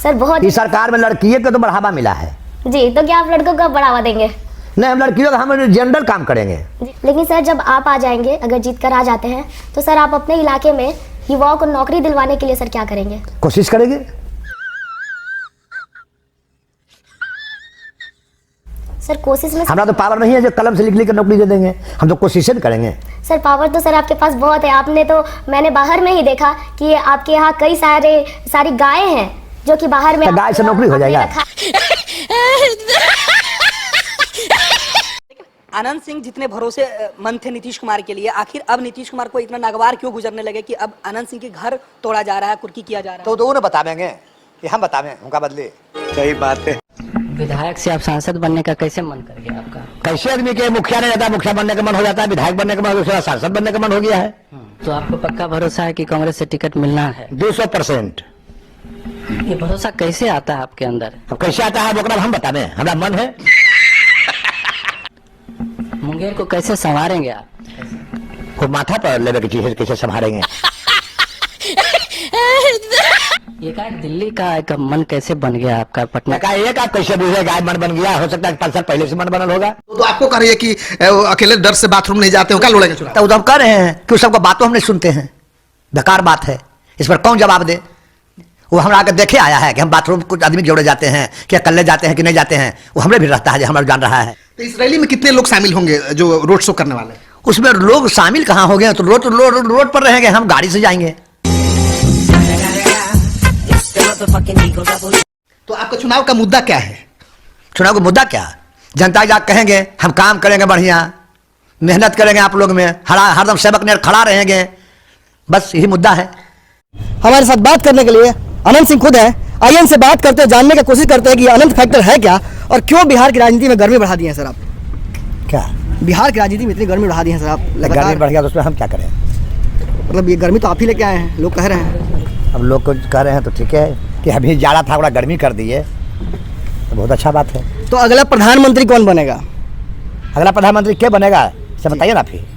सर? बहुत इस सरकार में लड़की के तो बढ़ावा मिला है जी। तो क्या आप लड़कों को बढ़ावा देंगे? नहीं, हम लड़कियों का हम जेंडर काम करेंगे। लेकिन सर जब आप आ जाएंगे, अगर जीत कर आ जाते हैं, तो सर आप अपने इलाके में युवाओं को नौकरी दिलवाने के लिए सर क्या करेंगे? कोशिश करेंगे। सर कोशिश में हमारा तो पावर नहीं है जो कलम से लिख के नौकरी दे देंगे, हम तो कोशिश करेंगे। सर पावर तो सर आपके पास बहुत है। आपने तो, मैंने बाहर में ही देखा कि आपके यहाँ कई सारी गायें हैं जो कि बाहर में, गाय से नौकरी हो जाएगा। आनंद सिंह जितने भरोसे मंद थे नीतीश कुमार के लिए, आखिर अब नीतीश कुमार को इतना नागवार क्यों गुजरने लगे कि अब आनंद सिंह के घर तोड़ा जा रहा है, कुर्की किया जा रहा है? तो उन्हें बता देंगे कि हम बतावें उनका बदले। सही बात है। विधायक से आप सांसद बनने का कैसे मन कर गया आपका? कैसे आदमी के मुखिया नहीं रहता, मुखिया बनने का मन हो जाता है, विधायक बनने का मन हो जाता है, सांसद बनने का मन हो गया है। तो आपको पक्का भरोसा है कि कांग्रेस से टिकट मिलना है? 200%। ये भरोसा कैसे आता है आपके अंदर? अब कैसे आता है वो हम बताने, हमारा मन है। मुंगेर को कैसे संवारेंगे आप? वो माथा पर लेवे की चीज है, कैसे संभालेंगे। ये का दिल्ली का एक मन कैसे बन गया आपका? पटना का एक आप कैसे बुझे गाय मन बन गया, हो सकता है 5 साल पहले से मन बनल होगा। तो आपको कह रही है कि अकेले डर से बाथरूम नहीं जाते हो, क्या लड़ेंगे चुनाव? तो हम कह रहे हैं कि उस सबका बातों हम नहीं सुनते हैं, बेकार बात है, इस पर कौन जवाब दे। वो हमरा आकर देखे आया है कि हम बाथरूम कुछ आदमी जोड़े जाते हैं, क्या अकेले जाते हैं कि नहीं जाते हैं, वो हमें भी रहता है जो हमारा जान रहा है। तो इस रैली में कितने लोग शामिल होंगे जो रोड शो करने वाले? उसमें लोग शामिल कहाँ हो गए, तो रोड पर रहेंगे, हम गाड़ी से जाएंगे। तो आपका चुनाव का मुद्दा क्या है? चुनाव का मुद्दा क्या, जनता जा कहेंगे हम काम करेंगे, बढ़िया मेहनत करेंगे, आप लोग में हरदम सेवक ने खड़ा रहेंगे, बस यही मुद्दा है। हमारे साथ बात करने के लिए अनंत सिंह खुद है। आइए इनसे बात करते हैं, जानने की कोशिश करते हैं कि अनंत फैक्टर है क्या और क्यों बिहार की राजनीति में गर्मी बढ़ा दी है सर आप? क्या बिहार की राजनीति में इतनी गर्मी बढ़ा दी है सर आप? गर्मी बढ़ गया तो उसमें हम क्या करें? मतलब ये गर्मी तो आप ही लेके आए हैं, लोग कह रहे हैं। अब लोग को कह रहे हैं तो ठीक है कि अभी जाड़ा था, थोड़ा गर्मी कर दिए, तो बहुत अच्छा बात है। तो अगला प्रधानमंत्री कौन बनेगा? अगला प्रधानमंत्री क्या बनेगा से बताइए ना फिर।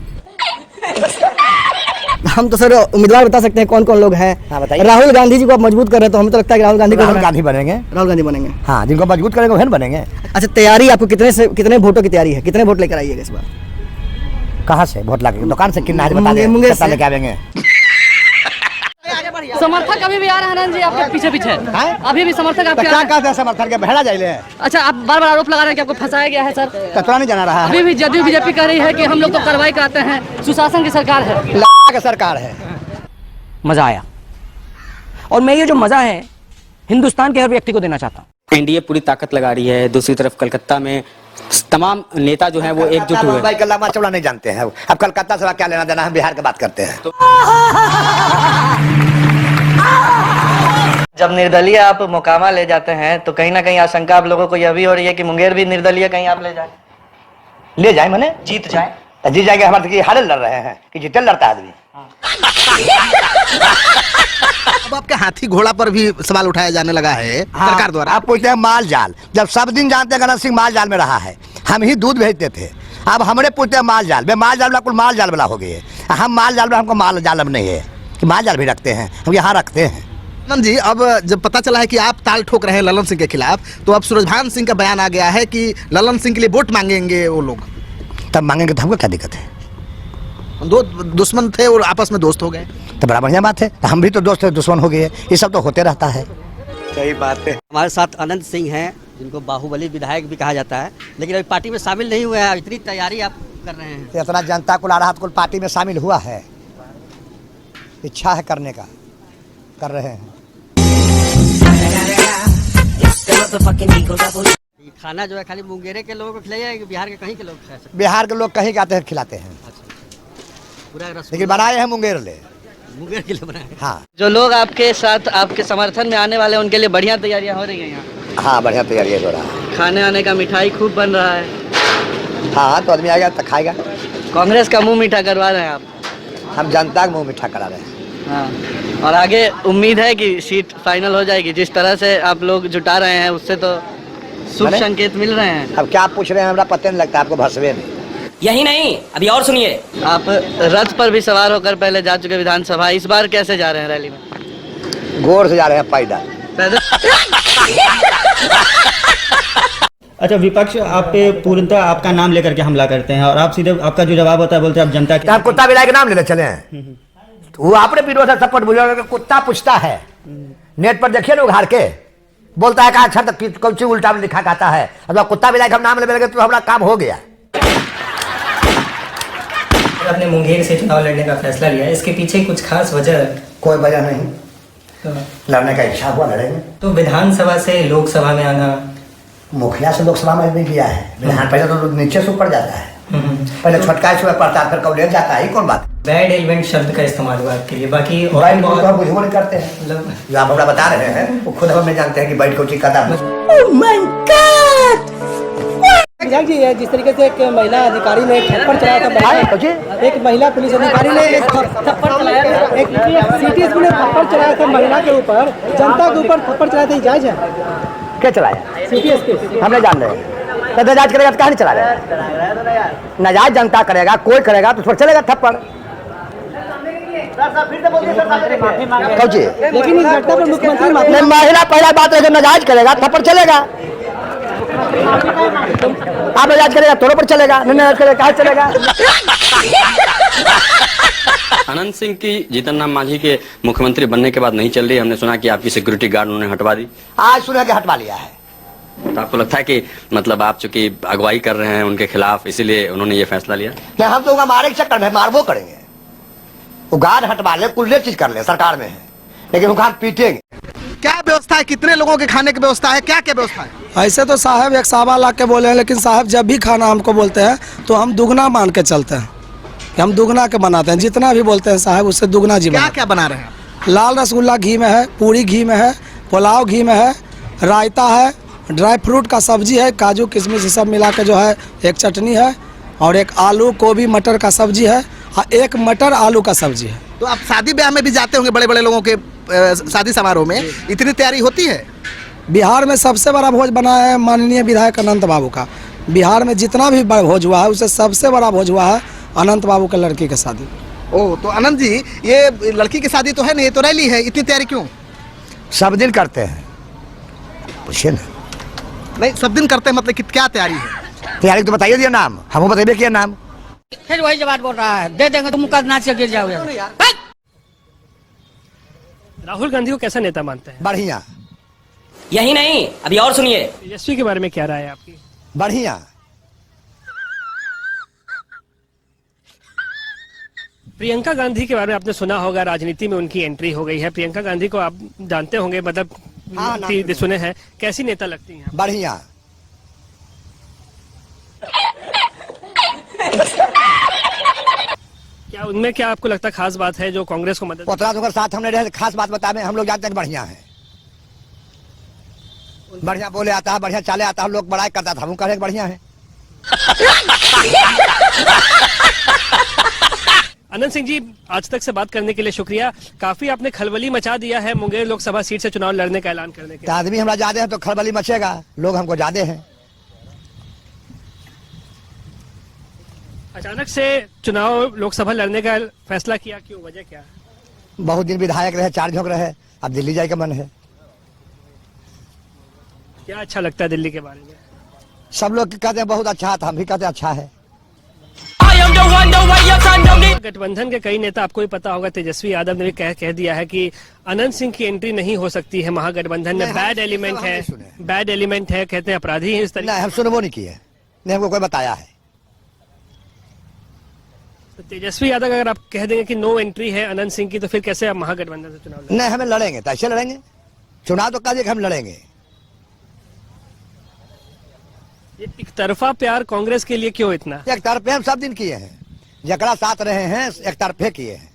हम तो सर उम्मीदवार बता सकते हैं कौन कौन लोग हैं। हाँ बताइए। राहुल गांधी जी को आप मजबूत कर रहे हैं, तो हमें तो लगता है कि राहुल गांधी बनेंगे। राहुल गांधी बनेंगे, हाँ, जिनको मजबूत करेंगे वही बनेंगे। अच्छा, तैयारी आपको कितने वोटों की तैयारी है? कितने वोट लेकर आइएगा इस बार? कहाँ से वोट लाके? दुकान से कितना है बता दें, कितना लेके आएंगे। समर्थक अभी भी आ रहे हैं आनंद जी आपके पीछे पीछे, अभी भी समर्थक आपके क्या कहते हैं समर्थन के भेड़ा जाइले? अच्छा, आप बार बार आरोप लगा रहे हैं कि आपको फंसाया गया है सर। कतरा नहीं जाना रहा है। अभी भी जदयू बीजेपी कह रही है कि हम लोग तो कार्रवाई कराते हैं, सुशासन की सरकार है, की सरकार है। मजा आया, और मैं ये जो मजा है हिंदुस्तान के हर व्यक्ति को देना चाहता हूँ। एनडीए पूरी ताकत लगा रही है, दूसरी तरफ कलकत्ता में तमाम नेता जो हैं वो एकजुट हुए। मुंबई का लंबा चौड़ा नहीं जानते हैं, अब कलकत्ता से क्या लेना देना, हम बिहार की बात करते हैं। जब निर्दलीय आप मोकामा ले जाते हैं तो कहीं ना कहीं आशंका आप लोगों को यह भी हो रही है कि मुंगेर भी निर्दलीय कहीं आप ले जाए मैंने जीत जाएंगे। हमारे की हारे लड़ रहे हैं कि जीते लड़ता आदमी। अब आपके हाथी घोड़ा पर भी सवाल उठाया जाने लगा है सरकार द्वारा। आप पूछते हैं माल जाल, जब सब दिन जानते हैं अनंत सिंह माल जाल में रहा है, हम ही दूध भेजते थे, अब हमने पूछते हैं माल जाल, माल जाल कुल माल जाल वाला हो गए, हम माल जाल में, हमको माल जाल अब नहीं है कि माल जाल भी रखते हैं, हम यहाँ रखते हैं। आनंद जी, अब जब पता चला है कि आप ताल ठोक रहे हैं ललन सिंह के खिलाफ, तो अब सूरजभान सिंह का बयान आ गया है कि ललन सिंह के लिए वोट मांगेंगे वो लोग। तब मांगेंगे तो हमको क्या दिक्कत है? दो दुश्मन थे और आपस में दोस्त हो गए, तो बड़ा बढ़िया बात है। तो हम भी तो दोस्त दुश्मन हो गए, ये सब तो होते रहता है। सही बात है। हमारे साथ अनंत सिंह हैं, जिनको बाहुबली विधायक भी कहा जाता है, लेकिन अभी पार्टी में शामिल नहीं हुए हैं। इतनी तैयारी आप कर रहे हैं? इतना जनता को लाड़ा कुल पार्टी में शामिल हुआ है, इच्छा है करने का, कर रहे हैं। खाना जो है खाली मुंगेर के लोगों को खिलाइए कि बिहार के कहीं के लोग खा सकते? बिहार के लोग कहीं आते हैं खिलाते हैं, पूरा लेकिन बनाए हैं मुंगेर के लिए बनाए। हाँ, जो लोग आपके साथ आपके समर्थन में आने वाले हैं उनके लिए बढ़िया तैयारियां हो रही हैं यहाँ? हाँ, बढ़िया तैयारी हो रहा है। खाने आने का मिठाई खूब बन रहा है। हाँ, तो आदमी आएगा तो खाएगा। कांग्रेस का मुंह मीठा करवा रहे हैं आप? हम जनता का मुंह मीठा करा रहे हैं। हाँ, और आगे उम्मीद है कि सीट फाइनल हो जाएगी? जिस तरह से आप लोग जुटा रहे हैं उससे तो शुभ संकेत मिल रहे हैं। अब क्या पूछ रहे हैं, हमरा पता नहीं लगता, आपको भसवे नहीं। यही नहीं, अभी और सुनिए। आप रथ पर भी सवार होकर पहले जा चुके विधानसभा, इस बार कैसे जा रहे हैं रैली में? गोर से जा रहे हैं, पैदल। अच्छा, विपक्ष आप पे पूर्णतः आपका नाम लेकर के हमला करते हैं और आप सीधे आपका जो जवाब होता है बोलते हैं आप जनता के। हम कुत्ता बिलाई के नाम लेने चले हैं, तो वो आपने विरोध सपोर्ट बुझा, कुत्ता पूछता है, नेट पर देखिए लोग हार के बोलता है का अच्छा तो कौन सी उल्टा में लिखा कहता है। अब कुत्ता बिलाई का नाम ले तो हमारा काम हो गया। आपने मुंगेर से चुनाव लड़ने का फैसला लिया, इसके पीछे कुछ खास वजह? कोई वजह नहीं, लड़ने का इच्छा हुआ लड़ेंगे। तो विधानसभा से लोकसभा में आना? मुखिया से लोकसभा में नहीं किया है, विधान पहले तो नीचे से ऊपर जाता है, पहले छोटका से पड़ता फिर कौलेज जाता है, कौन बात? बैड एलिमेंट शब्द का इस्तेमाल हुआ आपके लिए, बाकी बुझबो नहीं करते हैं। जो आप हमरा बता रहे हैं वो खुद हम नहीं जानते हैं कि बैठ कोची कदम। विधायक जी, जिस तरीके से एक महिला अधिकारी ने थप्पड़ चलाया था, एक महिला पुलिस अधिकारी ने एक थप्पड़ चलाया था, एक सिटी एसपी ने थप्पड़ चलाया था महिला के ऊपर, जनता के ऊपर थप्पड़ चलाया था, जायज है? क्या चलाया? सिटी एसपी हम नहीं जान रहे। तो नाजायज करेगा तो कहाँ नहीं चला रहे? नाजायज जनता करेगा, कोई करेगा तो थोड़ा चलेगा थप्पड़। लेकिन इस घटना पर मुख्यमंत्री महिला पहला बात है, जो नाजायज करेगा थप्पड़ चलेगा। आप नाजायज करेगा तोड़ों पर चलेगा, नहीं नाजायज करेगा कहाँ चलेगा? अनंत सिंह की जीतन राम मांझी के मुख्यमंत्री बनने के बाद नहीं चल रही। हमने सुना कि आपकी सिक्योरिटी गार्ड उन्होंने हटवा दी। आज सुना के हटवा लिया है। तो आपको लगता है कि मतलब आप चूंकि अगुवाई कर रहे हैं उनके खिलाफ, इसीलिए उन्होंने ये फैसला लिया? नहीं, हम तो उनका मारे के चक्कर में मारबो करेंगे। वो गार्ड हटवा ले, कुल चीज कर ले, सरकार में है, लेकिन वो गार्ड पीटेंगे। क्या व्यवस्था है? कितने लोगों के खाने की व्यवस्था है? क्या क्या व्यवस्था है? ऐसे तो साहब एक सवा लाख के बोले हैं, लेकिन साहब जब भी खाना हमको बोलते हैं तो हम दुगना मान के चलते हैं, कि हम दुगना के बनाते हैं। जितना भी बोलते हैं साहब उससे दुगना जी क्या क्या बना रहे हैं? लाल रसगुल्ला घी में है, पूरी घी में है, पुलाव घी में है, रायता है, ड्राई फ्रूट का सब्जी है, काजू किशमिश सब मिला के जो है, एक चटनी है, और एक आलू गोभी मटर का सब्जी है, और एक मटर आलू का सब्जी है। तो आप शादी ब्याह में भी जाते होंगे, बड़े बड़े लोगों के शादी समारोह में इतनी तैयारी होती है? बिहार में सबसे बड़ा भोज बना है माननीय विधायक अनंत बाबू का। बिहार में जितना भी बड़ा भोज हुआ है उससे सबसे बड़ा भोज हुआ है अनंत बाबू के लड़की की शादी। ओह, तो अनंत जी, ये लड़की की शादी तो है नहीं, ये तो रैली है, इतनी तैयारी क्यों? सब दिन करते हैं, पूछिए ना। नहीं, सब दिन करते हैं मतलब कि क्या तैयारी है? तैयारी तो बताइए, दिया नाम हमको बताइए, क्या नाम? फिर वही जवाब बोल रहा है, दे देंगे तो मुक्का नाच के गिर जाओगे। राहुल गांधी को कैसा नेता मानते हैं? बढ़िया। यही नहीं, अभी और सुनिए। तेजस्वी के बारे में क्या राय है आपकी? बढ़िया। प्रियंका गांधी के बारे में आपने सुना होगा, राजनीति में उनकी एंट्री हो गई है। प्रियंका गांधी को आप जानते होंगे, मतलब सुने हैं, कैसी नेता लगती हैं? बढ़िया। क्या उनमें क्या आपको लगता है खास बात है जो कांग्रेस को मदद? उतना तो साथ हमने रहे, खास बात बताए, हम लोग जानते हैं बढ़िया है, बढ़िया बोले आता है, बढ़िया चाले आता है, लोग बड़ाई करता था, हम कहे बढ़िया है। अनंत सिंह जी, आज तक से बात करने के लिए शुक्रिया। काफी आपने खलबली मचा दिया है मुंगेर लोकसभा सीट से चुनाव लड़ने का ऐलान करने के। आदमी हमारा ज्यादा है तो खलबली मचेगा, लोग हमको ज्यादा हैं। अचानक से चुनाव लोकसभा लड़ने का फैसला किया, क्यों, वजह क्या? बहुत दिन विधायक रहे, 4 झोंक रहे, अब दिल्ली जाए का मन है। क्या अच्छा लगता है दिल्ली के बारे में? सब लोग कहते हैं बहुत अच्छा था, हम भी कहते हैं अच्छा है। गठबंधन के कई नेता, आपको भी पता होगा, तेजस्वी यादव ने भी कह दिया है कि अनंत सिंह की एंट्री नहीं हो सकती है महागठबंधन में, बैड एलिमेंट है, बैड एलिमेंट है, कहते हैं अपराधी है इस तरह। नहीं, हम सुनबो नहीं किए, नहीं हमको कोई बताया है। तो तेजस्वी यादव अगर आप कह देंगे कि नो एंट्री है अनंत सिंह की, तो फिर कैसे आप महागठबंधन से चुनाव लड़ेंगे? नहीं, हमें लड़ेंगे तो ऐसे लड़ेंगे, चुनाव तो कह दिए कि हम लड़ेंगे। ये एक तरफा प्यार कांग्रेस के लिए क्यों इतना? एक तरफे हम सब दिन किए हैं, जकरा साथ रहे हैं एक तरफे किए हैं।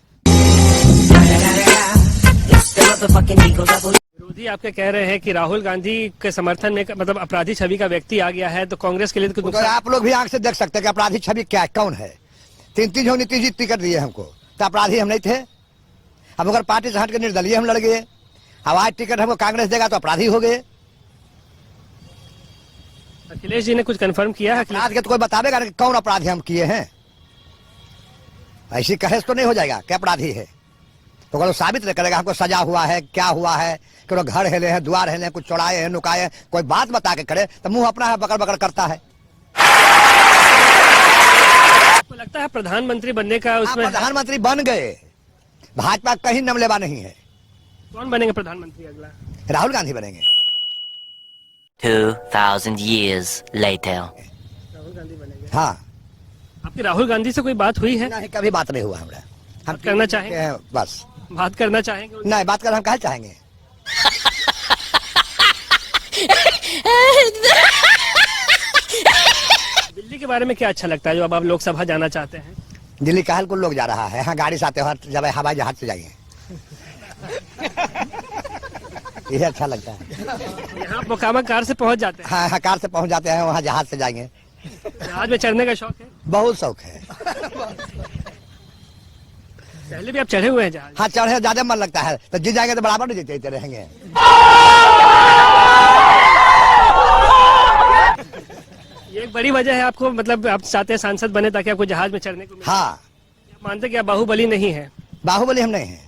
विरोधी आपके कह रहे हैं कि राहुल गांधी के समर्थन में मतलब अपराधी छवि का व्यक्ति आ गया है, तो कांग्रेस के लिए तो आप लोग भी आंख से देख सकते हैं कि अपराधी छवि क्या है, कौन है। 3 झोंक नीतीश जी टिकट दिए हमको, तो अपराधी हम नहीं थे। हम अगर पार्टी से हट के निर्दलीय हम लड़ गए, अब आज टिकट हमको कांग्रेस देगा तो अपराधी हो गए। अखिलेश जी ने कुछ कंफर्म किया है? अपराध के तो कोई बतावेगा कि कौन अपराधी हम किए हैं, ऐसी कहे तो नहीं हो जाएगा कि अपराधी है, तो कोई साबित नहीं करेगा हमको सजा हुआ है, क्या हुआ है, कि घर हिले हैं, द्वार हिले, कुछ चौड़ाए हैं, नुकाए हैं, कोई बात बता के करे तो मुंह अपना है बकड़ बकड़ करता है। आपको लगता है प्रधानमंत्री बनने का उसमें? प्रधानमंत्री बन गए, भाजपा कहीं नमलेवा नहीं है। कौन बनेंगे प्रधानमंत्री अगला? राहुल गांधी बनेंगे। 2000 years later. राहुल गांधी बनेंगे? हाँ। आपकी राहुल गांधी से कोई बात हुई है? नहीं, कभी बात नहीं हुआ हमारा। हम करना चाहेंगे? बस बात करना चाहेंगे? नहीं, बात कर हम कहा चाहेंगे। दिल्ली के बारे में क्या अच्छा लगता है जो अब आप लोकसभा जाना चाहते हैं? दिल्ली का कुल लोग जा रहा है, हाँ गाड़ी से आते हो, जब हवाई जहाज से जाएंगे। ये अच्छा लगता है। यहाँ मोकामा कार से पहुंच जाते हैं? हाँ, कार से पहुंच जाते हैं, वहाँ जहाज से जाएंगे। जहाज में चढ़ने का शौक है? बहुत शौक है। पहले भी आप चढ़े हुए हैं जहाज? हाँ चढ़े, ज्यादा मन लगता है, तो जी जाएंगे तो बराबर नहीं जीते रहेंगे। ये एक बड़ी वजह है आपको, मतलब आप चाहते हैं सांसद बने ताकि आपको जहाज में चढ़ने को मिले। हाँ। आप मानते हैं कि आप बाहुबली नहीं है? बाहुबली हम नहीं है।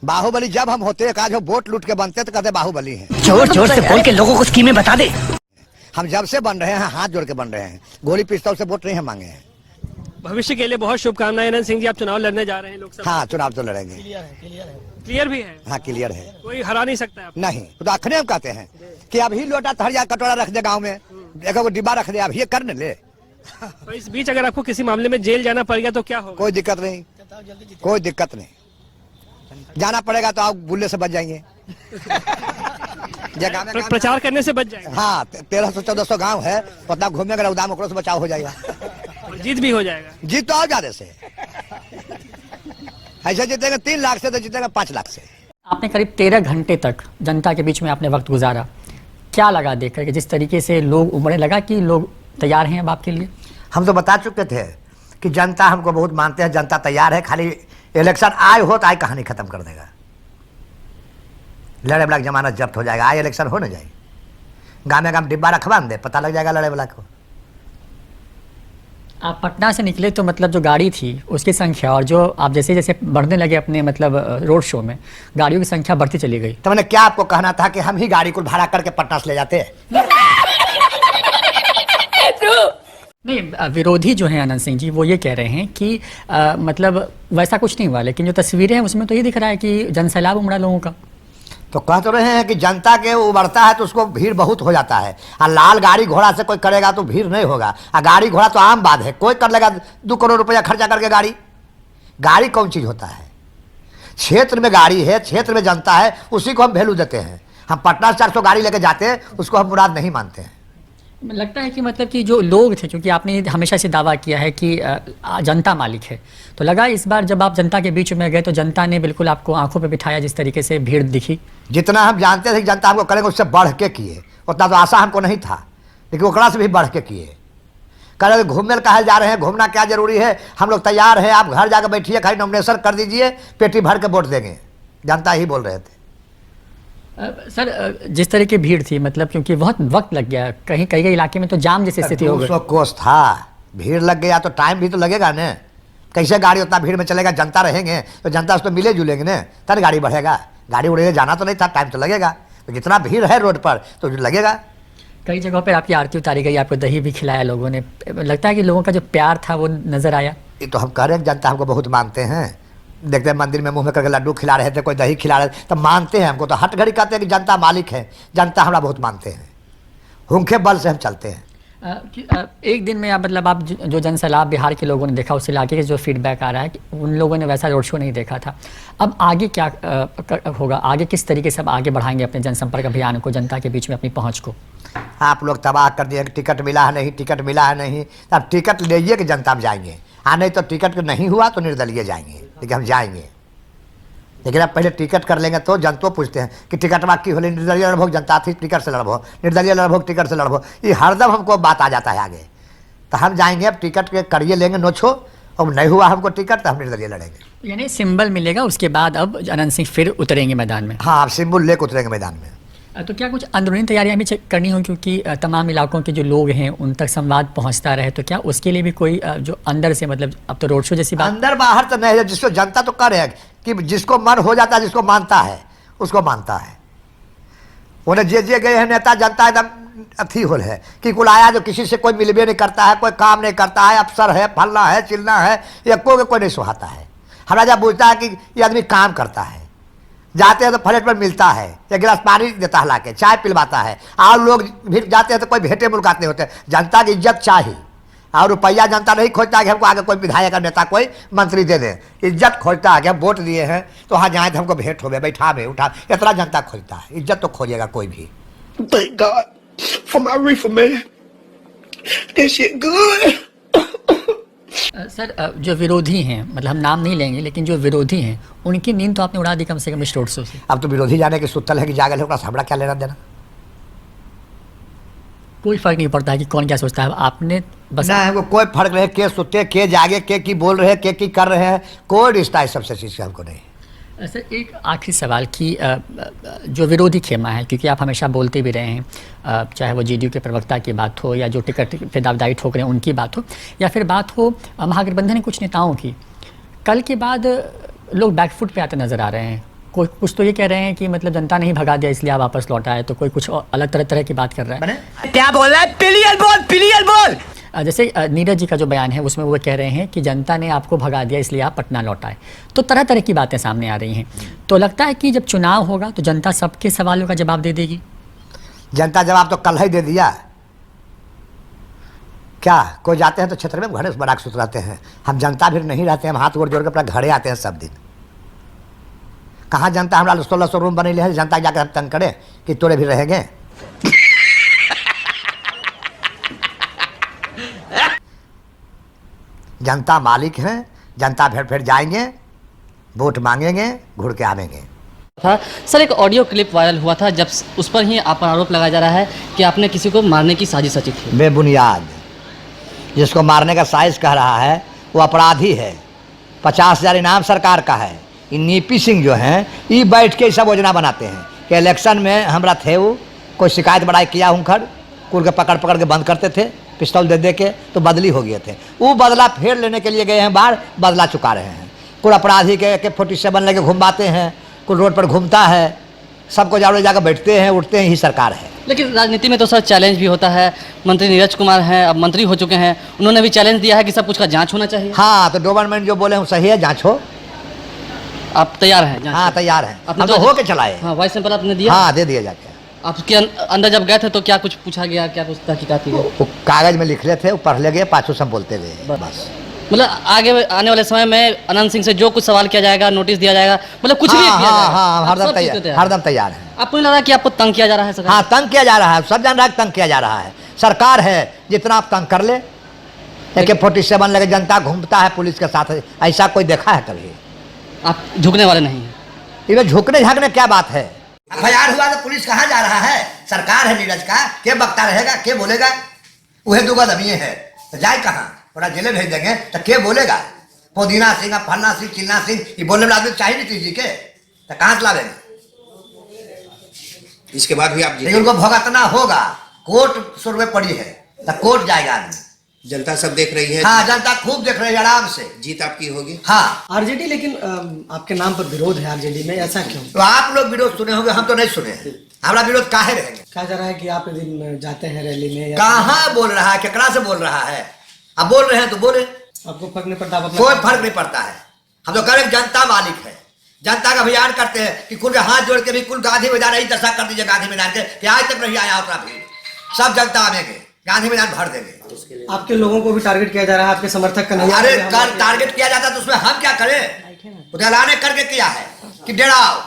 बाहुबली जब हम होते आज वो बोट लूट के बनते तो कहते बाहुबली हैं। जोर जोर से बोल के लोगों को स्कीमें बता दे। हम जब से बन रहे हैं हाथ जोड़ के बन रहे हैं, गोली पिस्तौल से वोट नहीं हम मांगे हैं। भविष्य के लिए बहुत शुभकामनाएं। अनंत सिंह जी, आप चुनाव लड़ने जा रहे हैं लोकसभा? हाँ चुनाव तो लड़ेंगे। क्लियर भी है? हाँ क्लियर है, कोई हरा नहीं सकता है? नहीं तो अखने हम कहते हैं कि अभी लोटा थरिया कटोरा रख दे, गाँव में एक डिब्बा रख दे, अब ये कर ले। तो इस बीच अगर आपको किसी मामले में जेल जाना पड़ गया तो क्या होगा? कोई दिक्कत नहीं, कोई दिक्कत नहीं। जाना पड़ेगा तो आप बुल्ले से बच जाएंगे। प्रचार करने से बच जाएंगे? हाँ 1300-1400 गांव है, उतना घूमेगा उदाम ओकरो से बचाव हो जाएगा। और जीत भी हो जाएगा? जीत तो और ज्यादा से, ऐसे जीतेंगे 3 लाख से तो जीतेंगे 5 लाख से। आपने करीब 13 घंटे तक जनता के बीच में आपने वक्त गुजारा, क्या लगा देख करके, जिस तरीके से लोग उमड़ने लगा कि लोग तैयार हैं अब आपके लिए? हम तो बता चुके थे कि जनता हमको बहुत मानते हैं, जनता तैयार है, खाली इलेक्शन आए हो तो आए कहानी खत्म कर देगा। लड़े वाला जमानत जब्त हो जाएगा, आए इलेक्शन हो न जाए, गाँव में डिब्बा रखवा दे, पता लग जाएगा लड़े वाला को। आप पटना से निकले तो मतलब जो गाड़ी थी उसकी संख्या, और जो आप जैसे जैसे बढ़ने लगे अपने मतलब रोड शो में, गाड़ियों की संख्या बढ़ती चली गई। तो मैंने क्या आपको कहना था कि हम ही गाड़ी को भाड़ा करके पटना से ले जाते हैं? नहीं, विरोधी जो हैं अनंत सिंह जी वो ये कह रहे हैं कि मतलब वैसा कुछ नहीं हुआ, लेकिन जो तस्वीरें हैं उसमें तो ये दिख रहा है कि जनसैलाब उमड़ा लोगों का। तो कह तो रहे हैं कि जनता के उबरता है तो उसको भीड़ बहुत हो जाता है, और लाल गाड़ी घोड़ा से कोई करेगा तो भीड़ नहीं होगा। और गाड़ी घोड़ा तो आम बात है, कोई कर लेगा 2 करोड़ रुपया खर्चा करके गाड़ी। गाड़ी कौन चीज़ होता है? क्षेत्र में गाड़ी है, क्षेत्र में जनता है, उसी को हम वैल्यू देते हैं। हम पटना से 400 गाड़ी लेके जाते हैं, उसको हम मुराद नहीं मानते हैं। लगता है कि मतलब कि जो लोग थे, क्योंकि आपने हमेशा से दावा किया है कि जनता मालिक है, तो लगा इस बार जब आप जनता के बीच में गए तो जनता ने बिल्कुल आपको आंखों पे बिठाया, जिस तरीके से भीड़ दिखी। जितना हम जानते थे कि जनता हमको करेंगे उससे बढ़ के किए, उतना तो आशा हमको नहीं था, लेकिन ओकरा से भी बढ़ के किए। कह घूमने कहा जा रहे हैं, घूमना क्या जरूरी है, हम लोग तैयार हैं, आप घर जाकर बैठिए, खाली नॉमिनेशन कर दीजिए, पेटी भर के वोट देंगे। जनता ही बोल रहे थे। सर जिस तरह की भीड़ थी, मतलब क्योंकि बहुत वक्त लग गया, कहीं कई इलाके में तो जाम जैसी स्थिति हो गई। 200 कोस था, भीड़ लग गया तो टाइम भी तो लगेगा न। कैसे गाड़ी उतना भीड़ में चलेगा? जनता रहेंगे तो जनता उसको मिले जुलेंगे न, तब गाड़ी बढ़ेगा। गाड़ी उड़ेगा, जाना तो नहीं था, टाइम तो लगेगा। तो जितना भीड़ है रोड पर तो लगेगा। कई जगहों पर आपकी आरती उतारी गई, आपको दही भी खिलाया लोगों ने। लगता है कि लोगों का जो प्यार था वो नजर आया। ये तो हम कह रहे हैं जनता हमको बहुत मानते हैं। देखते हैं मंदिर में मुंह में करके लड्डू खिला रहे थे, कोई दही खिला रहे थे, तो मानते हैं हमको। तो हट घड़ी कहते हैं कि जनता मालिक है, जनता हमारा बहुत मानते हैं, हुंखे बल से हम चलते हैं। एक दिन में आप मतलब आप जो जनसैलाब बिहार के लोगों ने देखा, उस इलाके के जो फीडबैक आ रहा है कि उन लोगों ने वैसा रोड शो नहीं देखा था। अब आगे क्या होगा? आगे किस तरीके से अब आगे बढ़ाएंगे अपने जनसंपर्क अभियान को, जनता के बीच में अपनी पहुँच को? आप लोग तबाह कर दिए, टिकट मिला है नहीं, टिकट मिला है नहीं, अब टिकट लीजिए कि जनता में जाएंगे। नहीं तो टिकट नहीं हुआ तो निर्दलीय जाएंगे, लेकिन हम जाएंगे। लेकिन अब पहले टिकट कर लेंगे तो जनता पूछते हैं कि टिकट बाकी होले, निर्दलीय लड़भो, जनता थी टिकट से लड़भो, निर्दलीय लड़भो टिकट से लड़भो, ये हरदम हमको बात आ जाता है आगे। तो हम जाएंगे, अब टिकट के करिए लेंगे नोछो, अब नहीं हुआ हमको टिकट तो हम निर्दलीय लड़ेंगे। यानी सिंबल मिलेगा, उसके बाद अब अनंत सिंह फिर उतरेंगे मैदान में? हाँ, अब सिंबल लेकर उतरेंगे मैदान में। तो क्या कुछ अंदरूनी तैयारियां भी करनी हो, क्योंकि तमाम इलाकों के जो लोग हैं उन तक संवाद पहुंचता रहे, तो क्या उसके लिए भी कोई जो अंदर से, मतलब अब तो रोड शो जैसी बात अंदर बाहर तो नहीं है, जिसको जनता तो कर है कि जिसको मन हो जाता है, जिसको मानता है उसको मानता है। उन्हें जे गए हैं नेता, जनता एकदम अथी होल है कि कुल आया जो किसी से कोई मिलबे नहीं करता है, कोई काम नहीं करता है, अफसर है, फलना है, चिलना है, ये कोई नहीं सुहाता है। हमारा जब पूछता है कि ये आदमी काम करता है, जाते हैं तो फ्लैट पर मिलता है, एक गिलास पानी देता है लाके, चाय पिलवाता है, और लोग भी जाते हैं तो कोई भेंटे मुलाकात नहीं होते। जनता की इज्जत चाहिए, और रुपया जनता नहीं खोजता है कि हमको आगे कोई विधायक नेता कोई मंत्री दे दे। इज्जत खोजता है कि हम वोट दिए हैं तो वहाँ जाए तो हमको भेंट हो गए, बैठा में उठा, इतना जनता खोजता है। इज्जत तो खोजेगा कोई भी। Thank God for my reefer, man. That shit good. Sir जो विरोधी हैं, मतलब हम नाम नहीं लेंगे, लेकिन जो विरोधी हैं उनकी नींद तो आपने उड़ा दी कम से कम इस रोड शो से। अब तो विरोधी जाने के सुतल है कि जागल है, हमरा क्या लेना देना। कोई फर्क नहीं पड़ता है कि कौन क्या सोचता है, आपने बस ना हमको कोई फर्क नहीं, के सुते के जागे के की बोल रहे हैं के की कर रहे हैं, कोई रिश्ता है सबसे चीज़ का हमको नहीं। सर एक आखिरी सवाल कि जो विरोधी खेमा है, क्योंकि आप हमेशा बोलते भी रहे हैं, चाहे वो जेडीयू के प्रवक्ता की बात हो या जो टिकट पे दावेदारी ठोक रहे हैं उनकी बात हो, या फिर बात हो महागठबंधन के कुछ नेताओं की, कल के बाद लोग बैकफुट पे आते नज़र आ रहे हैं। कोई कुछ तो ये कह रहे हैं कि मतलब जनता नहीं भगा दिया इसलिए आप वापस लौट आए, तो कोई कुछ अलग तरह की बात कर रहा है। क्या बोल रहा है? पिलियल बोल। जैसे नीरज जी का जो बयान है उसमें वो कह रहे हैं कि जनता ने आपको भगा दिया इसलिए आप पटना लौट आए, तो तरह तरह की बातें सामने आ रही हैं। तो लगता है कि जब चुनाव होगा तो जनता सबके सवालों का जवाब दे देगी। जनता जवाब तो कल ही दे दिया। क्या कोई जाते हैं तो क्षेत्र में घड़े बराक सुतराते हैं, हम जनता भी नहीं रहते हैं, हम हाथ गोड़ जोड़ के अपना घरे आते हैं सब दिन। कहाँ जनता हमारा 1600 रूम बने है, जनता जाकर हम तंग करे कि तोड़े भी रहेंगे। जनता मालिक है, जनता फिर जाएंगे, वोट मांगेंगे, घुड़ के आवेंगे। था सर, एक ऑडियो क्लिप वायरल हुआ था जब उस पर ही आप पर आरोप लगाया जा रहा है कि आपने किसी को मारने की साजिश रची थी। बेबुनियाद, जिसको मारने का साजिश कह रहा है वो अपराधी है। 50,000 इनाम सरकार का है। इन नीपी सिंह जो हैं ये बैठ के सब योजना बनाते हैं कि इलेक्शन में हमरा थे वो कोई शिकायत बड़ाई किया हुंखर कुल के पकड़ के बंद करते थे, पिस्तौल दे के तो बदली हो गए थे। वो बदला फिर लेने के लिए गए हैं, बाहर बदला चुका रहे हैं। कुल अपराधी के AK-47 लेके घुमाते हैं, कुल रोड पर घूमता है, सबको जाड़े जाकर बैठते हैं उठते हैं, यही सरकार है। लेकिन राजनीति में तो सर चैलेंज भी होता है। मंत्री नीरज कुमार हैं, अब मंत्री हो चुके हैं, उन्होंने भी चैलेंज दिया है कि सब कुछ का जांच होना चाहिए। हाँ, तो गवर्नमेंट जो बोले वो सही है, जांच हो। आप तैयार हैं? हाँ तैयार हैं, अपने तो हो के चलाए। हाँ, वॉइस सैंपल आपने दिया? हाँ दे दिया जाके। आपके अंदर जब गए थे तो क्या कुछ पूछा गया, क्या कुछ तहकीकात की गई? वो कागज में लिख रहे थे, वो पढ़ ले गए, पाछू सब बोलते गए बस। मतलब आगे आने वाले समय में अनंत सिंह से जो कुछ सवाल किया जाएगा, नोटिस दिया जाएगा, मतलब कुछ भी किया जाएगा? हाँ, हरदम तैयार है। आपको नहीं लग रहा कि आपको तंग किया जा रहा है सरकार? हाँ, तंग किया जा रहा है, सब जान रहा है तंग किया जा रहा है। सरकार है, जितना आप तंग कर ले। AK-47 लगे जनता घूमता है पुलिस के साथ, ऐसा कोई देखा है कभी? आप झुकने वाले नहीं हैं? इधर झुकने झाकने क्या बात है? FIR हुआ तो पुलिस कहाँ जा रहा है? सरकार है नीरज का, के बकता रहेगा, के बोलेगा? वह दुगो दमिये है तो जाए कहाँ? थोड़ा जेले भेज देंगे तो के बोलेगा? पुदीना सिंह, फन्ना सिंह, चिन्ना सिंह, ये बोलने वाले आदमी चाहिए नीतीश जी के, तो कहाँ से लावेंगे? इसके बाद भी आप लेकिन उनको भुगतना होगा। कोर्ट सुर में पड़ी है तो कोर्ट जाएगा आदमी। जनता सब देख रही है। हाँ, जनता खूब देख रही है, आराम से जीत आपकी होगी। हाँ, आरजेडी, लेकिन आपके नाम पर विरोध है आरजेडी में, ऐसा क्यों? तो आप लोग विरोध सुने होंगे, हम तो नहीं सुने। हमारा विरोध काहे रहेंगे? कहा जा रहा है कि आप दिन जाते हैं रैली में। कहाँ बोल रहा है, केकरा से बोल रहा है? अब बोल रहे हैं तो बोले, आपको फर्क नहीं पड़ता? कोई फर्क नहीं पड़ता है। हम तो करें, जनता मालिक है, जनता का अभियान करते हैं कि कुल हाथ जोड़ के भी कुल गांधी मैदान ही दशा कर दीजिए गांधी मैदान के, कि आज तक नहीं आया उतना भीड़, सब जनता आवेंगे, गांधी मैदान भर देंगे। आपके लोगों को भी टारगेट किया जा रहा है, आपके समर्थक का नहीं? अरे टारगेट किया जाता तो उसमें हम क्या करें? उदयलाने करके किया है कि डराओ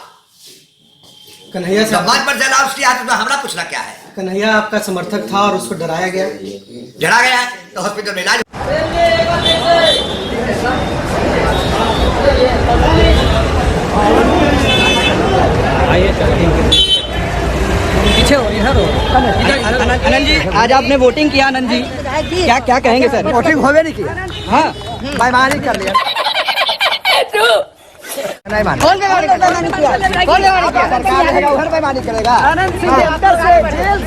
कन्हैया से समाज पर जलाओ किया है, तो हमरा पूछना क्या है? कन्हैया आपका समर्थक था और उसको डराया गया, डरा गया है तो हॉस्पिटल में इलाज। पीछे हो, इधर हो। आनंद जी, आज आपने वोटिंग किया, आनंद जी क्या क्या कहेंगे सर? वोटिंग होवे नहीं किया। हाँ, बेईमानी कर लिया। नहीं मान। कौन बेईमानी किया? कौन बेईमानी किया? सरकार रहेगा उधर बेईमानी करेगा। आनंद सिंह के अंदर से जेल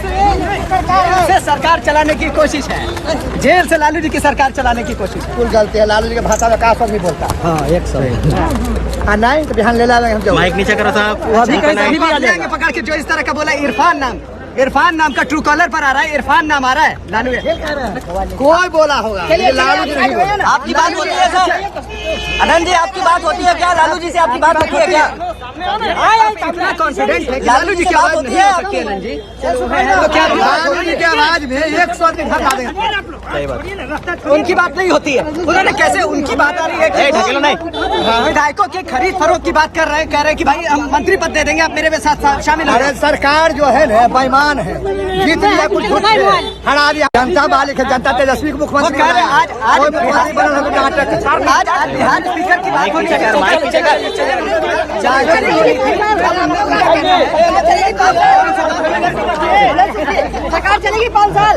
से सरकार चलाने की कोशिश है, जेल से लालू जी की सरकार चलाने की कोशिश। कुल गलती है, लालू जी के भाषा में काश नहीं बोलता। हाँ, 100। नहीं तो बिहान ले लाएंगे हम। माइक नीचे करो साहब। वो अभी कहीं भी आ जाएंगे पकड़ के, जो इस तरह का बोला। इरफान नाम का ट्रू कॉलर पर आ रहा है, इरफान नाम आ रहा है। लालू कोई बोला होगा, लालू जी नहीं बोला। आपकी बात होती है सर? आनंद जी, आपकी बात होती है क्या? लालू जी से आपकी बात होती है क्या? इतना कॉन्फिडेंट है कि लालू जी की आवाज नहीं हो सकती है? आनंद जी, तो क्या लालू जी की आवाज में 100 दिन भर देंगे? उनकी बात नहीं होती है, उन्होंने कैसे उनकी बात आ रही है कि विधायकों के खरीद फरोख्त की बात कर रहे हैं, कह रहे हैं कि भाई हम मंत्री पद दे देंगे, आप मेरे साथ शामिल हो। अरे सरकार जो है ना बेईमान है, जीत लिया कुछ हरा दिया। जनता मालिक है, जनता तेजस्वी को मुख्यमंत्री आज बिहार स्पीकर की बात हो रही है। सरकार चलेगी 5 साल,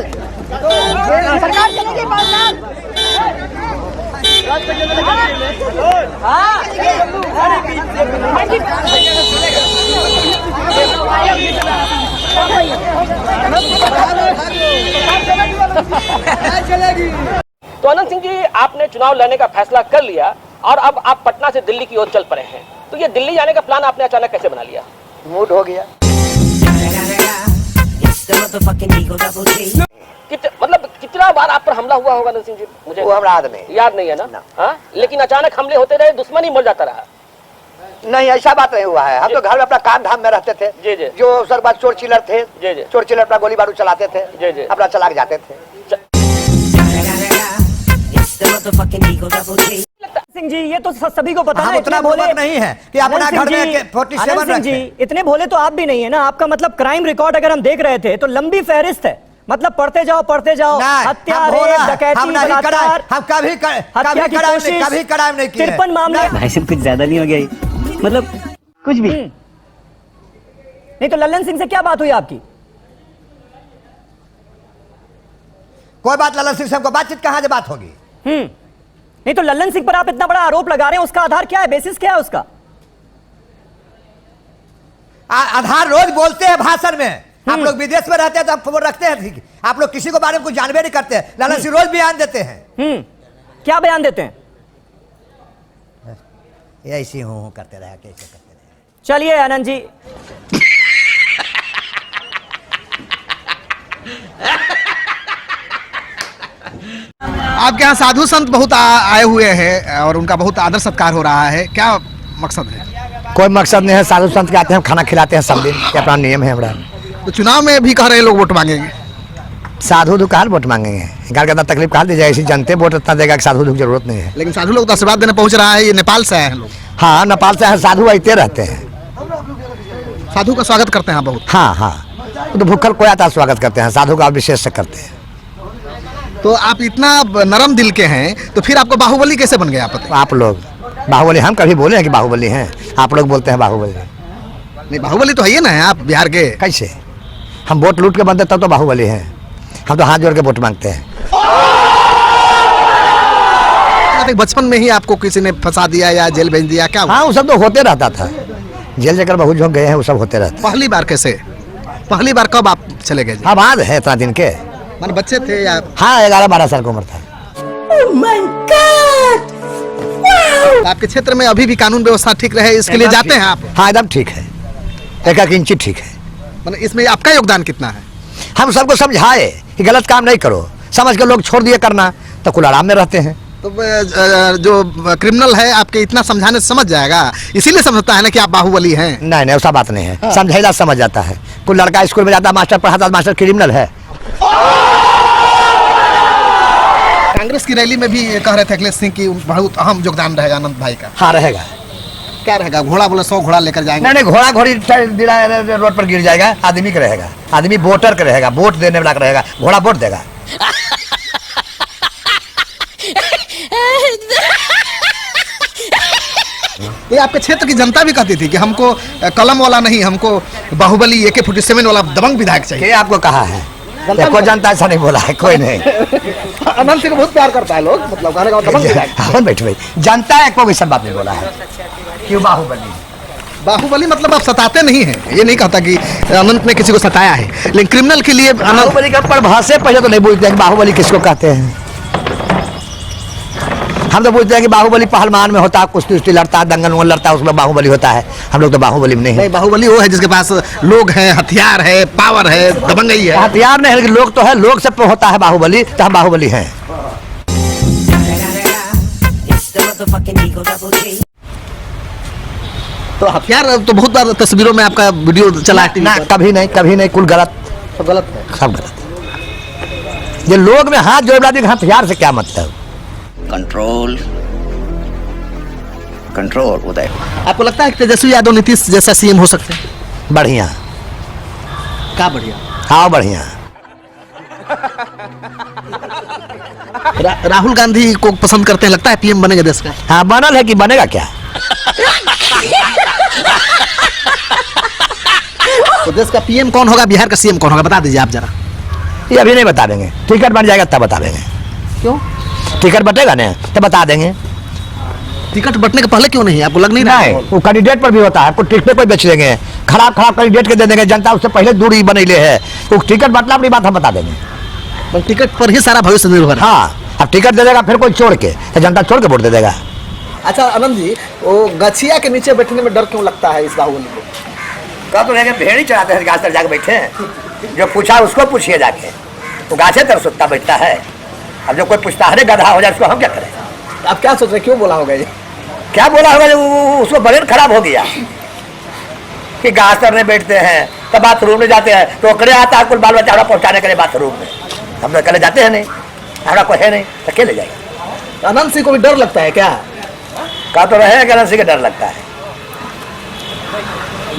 सरकार चलेगी 5 साल। तो अनंत सिंह जी, आपने चुनाव लड़ने का फैसला कर लिया और अब आप पटना से दिल्ली की ओर चल पड़े हैं, तो ये दिल्ली जाने का प्लान आपने अचानक कैसे बना लिया? मूड हो गया। मतलब कितना बार आप पर हमला हुआ होगा अनंत सिंह जी? मुझे वो हमरा याद नहीं है ना? हाँ, लेकिन अचानक हमले होते रहे, दुश्मन ही मर जाता रहा। नहीं, ऐसा बात नहीं हुआ है। हम तो घर में अपना काम धाम में रहते थे। जी जी। जो सर बात चोर चिल्लर थे, जी जी, चोर चिल्लर अपना गोली बारूद चलाते थे, जी जी, अपना चला के जाते थे। सिंह जी, ये तो सभी को पता है, उतना भोले नहीं है कि अपना घर में 47 सिंह जी, इतने भोले तो आप भी नहीं है ना। आपका मतलब क्राइम रिकॉर्ड अगर हम देख रहे थे तो लंबी फहरिस्त है, मतलब पढ़ते जाओ हत्या, रेप, डकैती, बलात्कार, हम कभी क्राइम नहीं किए। 53 मामले। भाई साहब कुछ ज्यादा नहीं हो गया, मतलब कुछ भी नहीं। तो लल्लन सिंह से क्या बात हुई आपकी? कोई बात लल्लन सिंह से हमको बातचीत कहाँ से बात होगी? नहीं तो लल्लन सिंह पर आप इतना बड़ा आरोप लगा रहे हैं, उसका आधार क्या है, बेसिस क्या है उसका? आधार रोज बोलते हैं भाषण में। आप लोग विदेश में रहते हैं तो आप रखते हैं, आप लोग किसी को बारे में कुछ जानवे नहीं करते हैं। लल्लन सिंह रोज बयान देते हैं। क्या बयान देते हैं? ऐसी हूँ करते रहे, कैसे करते रहे। चलिए आनंद जी, आपके यहाँ साधु संत बहुत आए हुए हैं और उनका बहुत आदर सत्कार हो रहा है, क्या मकसद है? कोई मकसद नहीं है। साधु संत के आते हैं, खाना खिलाते हैं सब दिन, ये अपना नियम है हमारा। तो चुनाव में भी कह रहे हैं लोग वोट मांगेंगे। साधु दुख कहाँ वोट मांगेंगे? घर के अंदर तकलीफ कहाँ दी जाएगी? ऐसी जनते वोट इतना देगा कि साधु दुख जरूरत नहीं है। लेकिन साधु लोग तो आशीर्वाद देने पहुंच रहा है, ये नेपाल से आए हैं लोग। हाँ, नेपाल से साधु आते रहते हैं, साधु का स्वागत करते हैं बहुत। हाँ हाँ, तो भूखल कोई आता स्वागत करते हैं, साधु का विशेष से करते हैं। तो आप इतना नरम दिल के हैं, तो फिर आपको बाहुबली कैसे बन गया? आप लोग बाहुबली, हम कभी बोले हैं कि बाहुबली हैं? आप लोग बोलते हैं बाहुबली। नहीं, बाहुबली तो है ही ना, है आप बिहार के। कैसे? हम वोट लूट के बनते तब तो बाहुबली हैं। हम तो हाथ जोड़ के वोट मांगते हैं। बचपन में ही आपको किसी ने फंसा दिया या जेल भेज दिया क्या? हाँ, वो सब तो होते रहता था। जेल जाकर बहुत झोंक गए हैं, वो सब होते रहते। पहली बार कैसे? पहली बार कब आप चले गए? हाँ, बाद है इतना दिन के। मान बच्चे थे या? हाँ, 11-12 साल की उम्र था। Oh my God! Wow! आपके क्षेत्र में अभी भी कानून व्यवस्था ठीक रहे, इसके लिए जाते हैं आप? हाँ, एकदम ठीक है, एक इंची ठीक है। मतलब इसमें आपका योगदान कितना है? हम सबको समझाए कि गलत काम नहीं करो, समझ के लोग छोड़ दिए करना, तो कुल आराम में रहते हैं। तो जो क्रिमिनल है आपके इतना समझाने से समझ जाएगा, इसीलिए समझता है ना कि आप बाहुबली हैं। नहीं नहीं, ऐसा बात नहीं है। हाँ। समझाइला समझ जाता है। कोई लड़का स्कूल में जाता, मास्टर पढ़ाता, मास्टर क्रिमिनल है। कांग्रेस की रैली में भी कह रहे थे अखिलेश सिंह की बहुत अहम योगदान रहेगा अनंत भाई का। हाँ, रहेगा। क्या रहेगा? घोड़ा बोले 100 घोड़ा लेकर जाएंगे? नहीं, घोड़ा घोड़ी रोड पर गिर जाएगा। आदमी का रहेगा, आदमी वोटर का रहेगा, वोट देने वाला का रहेगा। घोड़ा वोट देगा। ये आपके क्षेत्र की जनता भी कहती थी कि हमको कलम वाला नहीं, हमको बाहुबली AK-47 वाला दबंग विधायक चाहिए। ये आपको कहा है? कोई जनता ऐसा नहीं बोला है, कोई नहीं। अनंत सिंह को बहुत प्यार करता है लोग, मतलब कहने का दबंग विधायक। हाँ, बैठ भाई, जनता है, कोई सब बात नहीं बोला है। क्यों बाहुबली? बाहुबली मतलब आप सताते नहीं हैं। ये नहीं कहता कि अनंत ने किसी को सताया है, लेकिन क्रिमिनल के लिए बाहुबली का परिभाषा पहले तो नहीं पूछते हैं कि बाहुबली किसको कहते हैं। हम तो पूछते हैं कि बाहुबली पहलवान में होता है, कुश्ती लड़ता है, दंगल वंगल लड़ता है, उसमें बाहुबली होता है। हम लोग तो बाहुबली में नहीं। बाहुबली वो है जिसके पास लोग हैं, हथियार है, पावर है, दबंगई है। हथियार नहीं है, लेकिन लोग तो है, लोग से होता है बाहुबली, तो हम बाहुबली हैं। तो हथियार तो बहुत बार तस्वीरों में आपका वीडियो चला है ना, कभी नहीं, कभी नहीं, कुल गलत, सब गलत है, सब गलत। ये लोग में हाथ जोड़ दी, हथियार से क्या मतलब? कंट्रोल कंट्रोल उदय। आपको लगता है कि तेजस्वी यादव नीतीश जैसा सीएम हो सकते हैं? बढ़िया। क्या बढ़िया? हाँ बढ़िया। राहुल गांधी को पसंद करते हैं, लगता है पीएम बनेगा देश का? हाँ बनल है कि बनेगा क्या? तो देश का पीएम कौन होगा, बिहार का सीएम कौन होगा, बता दीजिए आप जरा। ये अभी नहीं बता देंगे, टिकट बन जाएगा तब बता देंगे। क्यों? टिकट बटेगा ना तब बता देंगे। टिकट बटने के पहले क्यों नहीं? आपको लग नहीं रहा है? वो कैंडिडेट पर भी होता है, आपको टिकट पर बेच देंगे, खराब कैंडिडेट के दे देंगे, जनता उससे पहले दूरी बनैले है, वो टिकट बटला अपनी बात हम बता देंगे। टिकट पर ही सारा भविष्य निर्भर है। हाँ, अब टिकट दे देगा फिर कोई छोड़ के, तो जनता छोड़ के वोट दे देगा। अच्छा आनंद जी, वो गछिया के नीचे बैठने में डर क्यों लगता है इस बाहुबली को? कब तो लेके भेड़ ही चढ़ाते हैं, गाछ तर जाके बैठे हैं, जो पूछा उसको पूछिए जाके, वो गाछे तर सुत्ता बैठता है। अब जो कोई पूछता है गधा हो जाए उसको हम क्या करें? आप क्या सोच रहे, क्यों बोला होगा ये? क्या बोला होगा, उसको ब्रेन खराब हो गया कि घास तरने बैठते हैं, तब बाथरूम में जाते हैं तो करे आता है कुल बाल बच्चा पहुंचाने के लिए बाथरूम में, हम लोग कले जाते हैं नहीं, हमारा कोई है नहीं तो क्या ले जाएगा? अनंत सिंह को भी डर लगता है क्या? कहा तो रहे कि अनंत सिंह का डर लगता है।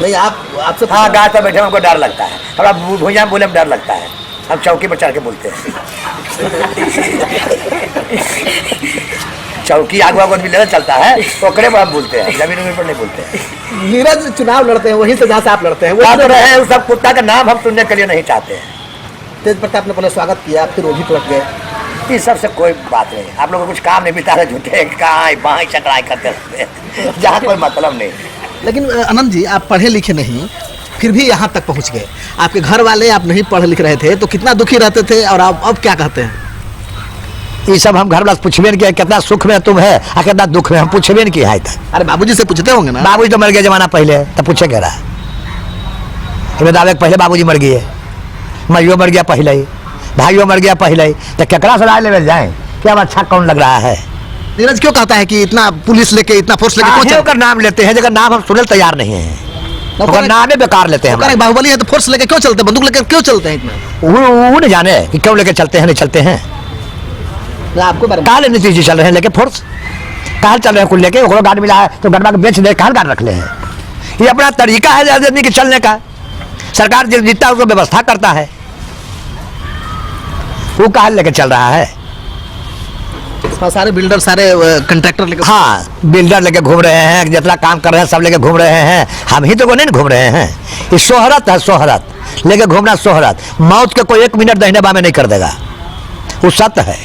नहीं आपसे हाँ, गाछ पर बैठे हमको डर लगता है, हमारा भुइयां बोले में डर लगता है, हम चौकी पर चढ़ के बोलते हैं। चौकी आगू आगू भी लेना चलता है, ओकरे पर हम बोलते हैं, जमीन उमीन पर नहीं बोलते हैं। नीरज चुनाव लड़ते हैं वहीं से जहाँ से आप लड़ते हैं, वो तो रहे, उस सब कुत्ता का नाम हम सुनने के लिए नहीं चाहते हैं। तेज प्रताप ने पहले स्वागत किया, फिर वो भी पलट गए। इस सबसे कोई बात नहीं, आप लोगों को कुछ काम नहीं बिता रहे, झूठे कहाँ बाएं चटराई करते रहते हैं, जहाँ कोई मतलब नहीं। लेकिन आनंद जी, आप पढ़े लिखे नहीं, फिर भी यहाँ तक पहुँच गए। आपके घर वाले, आप नहीं पढ़ लिख रहे थे तो कितना दुखी रहते थे, और आप अब क्या कहते हैं? ये सब हम घर वाला पूछबे नहीं किया, कितना सुख में तुम है और कितना दुख में, हम पूछबे नहीं किया है तक। अरे बाबूजी से पूछते होंगे ना? बाबूजी तो मर गए जमाना पहले, तब पूछे कह रहा तुम्हें दावे पहले बाबूजी मर गए, माइयो मर गया पहले ही, भाइयों मर गया पहले ही, तो केकरा से राय लेवे जाए क्या अच्छा कौन लग रहा है? नीरज क्यों कहता है कि इतना पुलिस लेके, इतना फोर्स लेके नाम लेते हैं, जगह नाम हम सुनने तैयार नहीं है, नाम बेकार लेते हैं। बाहुबली है तो फोर्स लेके क्यों चलते, बंदूक लेके क्यों चलते हैं इतना? वो नहीं जाने कि क्यों लेके चलते हैं, नहीं चलते हैं। आपको कहा लेने चीज चल रहे हैं लेके फोर्स, कहा चल रहे हैं कुल लेके, गाड़ी मिला है तो गड़बा के बेच दे, कहा गाड़ी रख ले हैं। ये अपना तरीका है आदमी के चलने का, सरकार जितना उसको व्यवस्था करता है, वो कहा लेके चल रहा है। सारे बिल्डर, सारे कंट्रैक्टर लेके, हाँ बिल्डर लेके घूम रहे हैं, जितना काम कर रहे हैं सब लेके घूम रहे हैं, हम ही तो को नहीं घूम रहे हैं। ये शोहरत है, शोहरत लेके घूमना, शोहरत। मौत के कोई 1 मिनट दाहिने बामे नहीं कर देगा, वो सत्य है,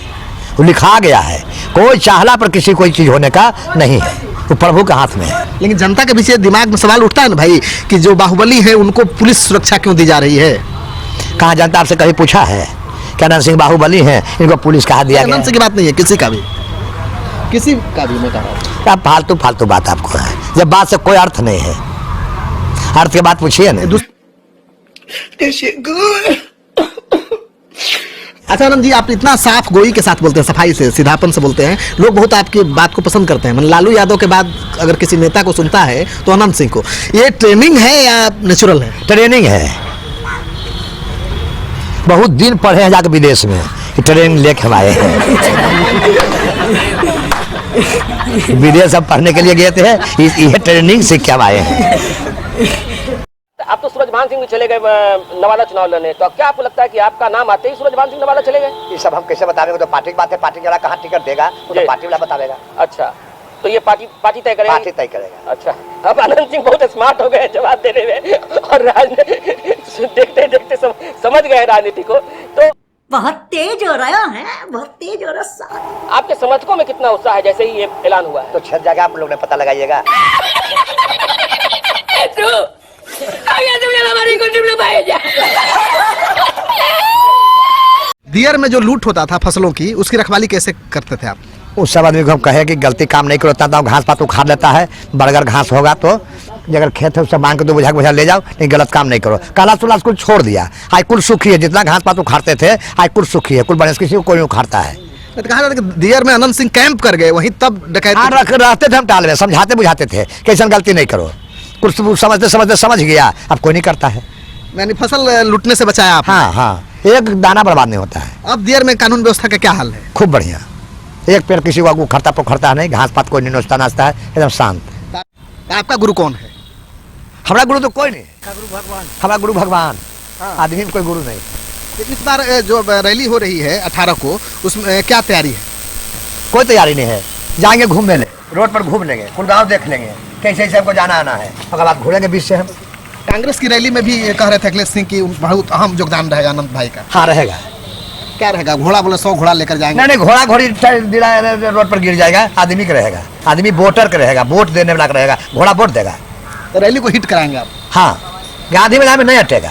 वो लिखा गया है। कोई चाहला पर किसी कोई चीज होने का नहीं है, वो प्रभु के हाथ में है। लेकिन जनता के पीछे दिमाग में सवाल उठता है ना भाई, कि जो बाहुबली है उनको पुलिस सुरक्षा क्यों दी जा रही है? कहाँ जनता आपसे कभी पूछा है कि अनंत सिंह बाहुबली हैं, इनको पुलिस कहा दिया गया? अनंत सिंह की बात नहीं है, किसी का भी मैं कह रहा हूँ। फालतू बात आपको है, जब बात से कोई अर्थ नहीं है, अर्थ के बात पूछिए ना। अच्छा आनंद जी, आप इतना साफ गोई के साथ बोलते हैं, सफाई से, सीधापन से बोलते हैं, लोग बहुत आपकी बात को पसंद करते हैं। मतलब लालू यादव के बाद अगर किसी नेता को सुनता है तो अनंत सिंह को। ये ट्रेनिंग है या नेचुरल है? ट्रेनिंग है, बहुत दिन पढ़े हैं जाकर विदेश में, ट्रेनिंग लेके आए हैं। विदेश सब पढ़ने के लिए गए थे, ये ट्रेनिंग सीख के आए हैं। आप तो सूरजभान सिंह भी चले गए नवादा चुनाव लड़ने, तो क्या आपको लगता है कि आपका नाम आते ही सूरजभान सिंह नवादा चले गए? ये सब हम कैसे बतावेंगे, तो पार्टी की बात है, पार्टी जरा कहाँ टिकट देगा तो पार्टी वाला बतावेगा। अच्छा, तो ये पार्टी तय करेगा? पार्टी तय करेगा। अच्छा, अब अनंत सिंह बहुत स्मार्ट हो गए जवाब देने में, और देखते देखते समझ गए राजनीति को, तो बहुत तेज हो रहा है, बहुत तेज हो रहा। आपके समर्थकों में कितना उत्साह है जैसे ही ये ऐलान हुआ है? तो 6 जगह आप लोग ने पता लगाइएगा। दियर में जो लूट होता था फसलों की, उसकी रखवाली कैसे करते थे आप? उस सब आदमी को हम कहे कि गलती काम नहीं करता था, घास पात उखाड़ लेता है, बड़गर घास होगा तो अगर खेत है उससे मांग के 2 बोझा ले जाओ, नहीं गलत काम नहीं करो। काला सुला कुल छोड़ दिया, आज कुल सुखी है, जितना घास पात उखाड़ते थे आज कुल सुखी है, कुल बनस, किसी को कोई उखाड़ता है। कहा जाता है कि दियर में अनंत सिंह कैंप कर गए, वहीं तब डकैती रहते थे, हम टाल में समझाते बुझाते थे कैसे गलती नहीं करो, कुछ समझते समझते समझ गया, अब कोई नहीं करता है। यानी फसल लूटने से बचाया आप? हाँ, एक दाना बर्बाद नहीं होता है। अब दियर में कानून व्यवस्था का क्या हाल है? खूब बढ़िया, एक पेड़ किसी को उखड़ता पोखरता नहीं, घास पात कोई नहीं नोचता नाचता है, एकदम शांत। आपका गुरु कौन है? हमारा गुरु तो कोई नहीं, हमारा गुरु भगवान, आदमी में कोई गुरु नहीं। इस बार जो रैली हो रही है 18 को, उसमें क्या तैयारी है? कोई तैयारी नहीं है, जाएंगे घूमने, रोड पर घूम लेंगे, कुल गाँव देख लेंगे, कैसे कैसे हमको जाना आना है, उसके बाद घूमेंगे बीच से हम। कांग्रेस की रैली में भी कह रहे थे अखिलेश सिंह की बहुत अहम योगदान रहेगा अनंत भाई का। हाँ रहेगा। क्या रहेगा? घोड़ा बोले 100 घोड़ा लेकर जाएंगे? नहीं, घोड़ा घोड़ी रोड पर गिर जाएगा, आदमी का रहेगा, आदमी वोटर का रहेगा, वोट देने वाला का रहेगा, घोड़ा वोट देगा। तो रैली को हिट कराएंगे आप? हाँ, गांधी मैदान में नहीं हटेगा।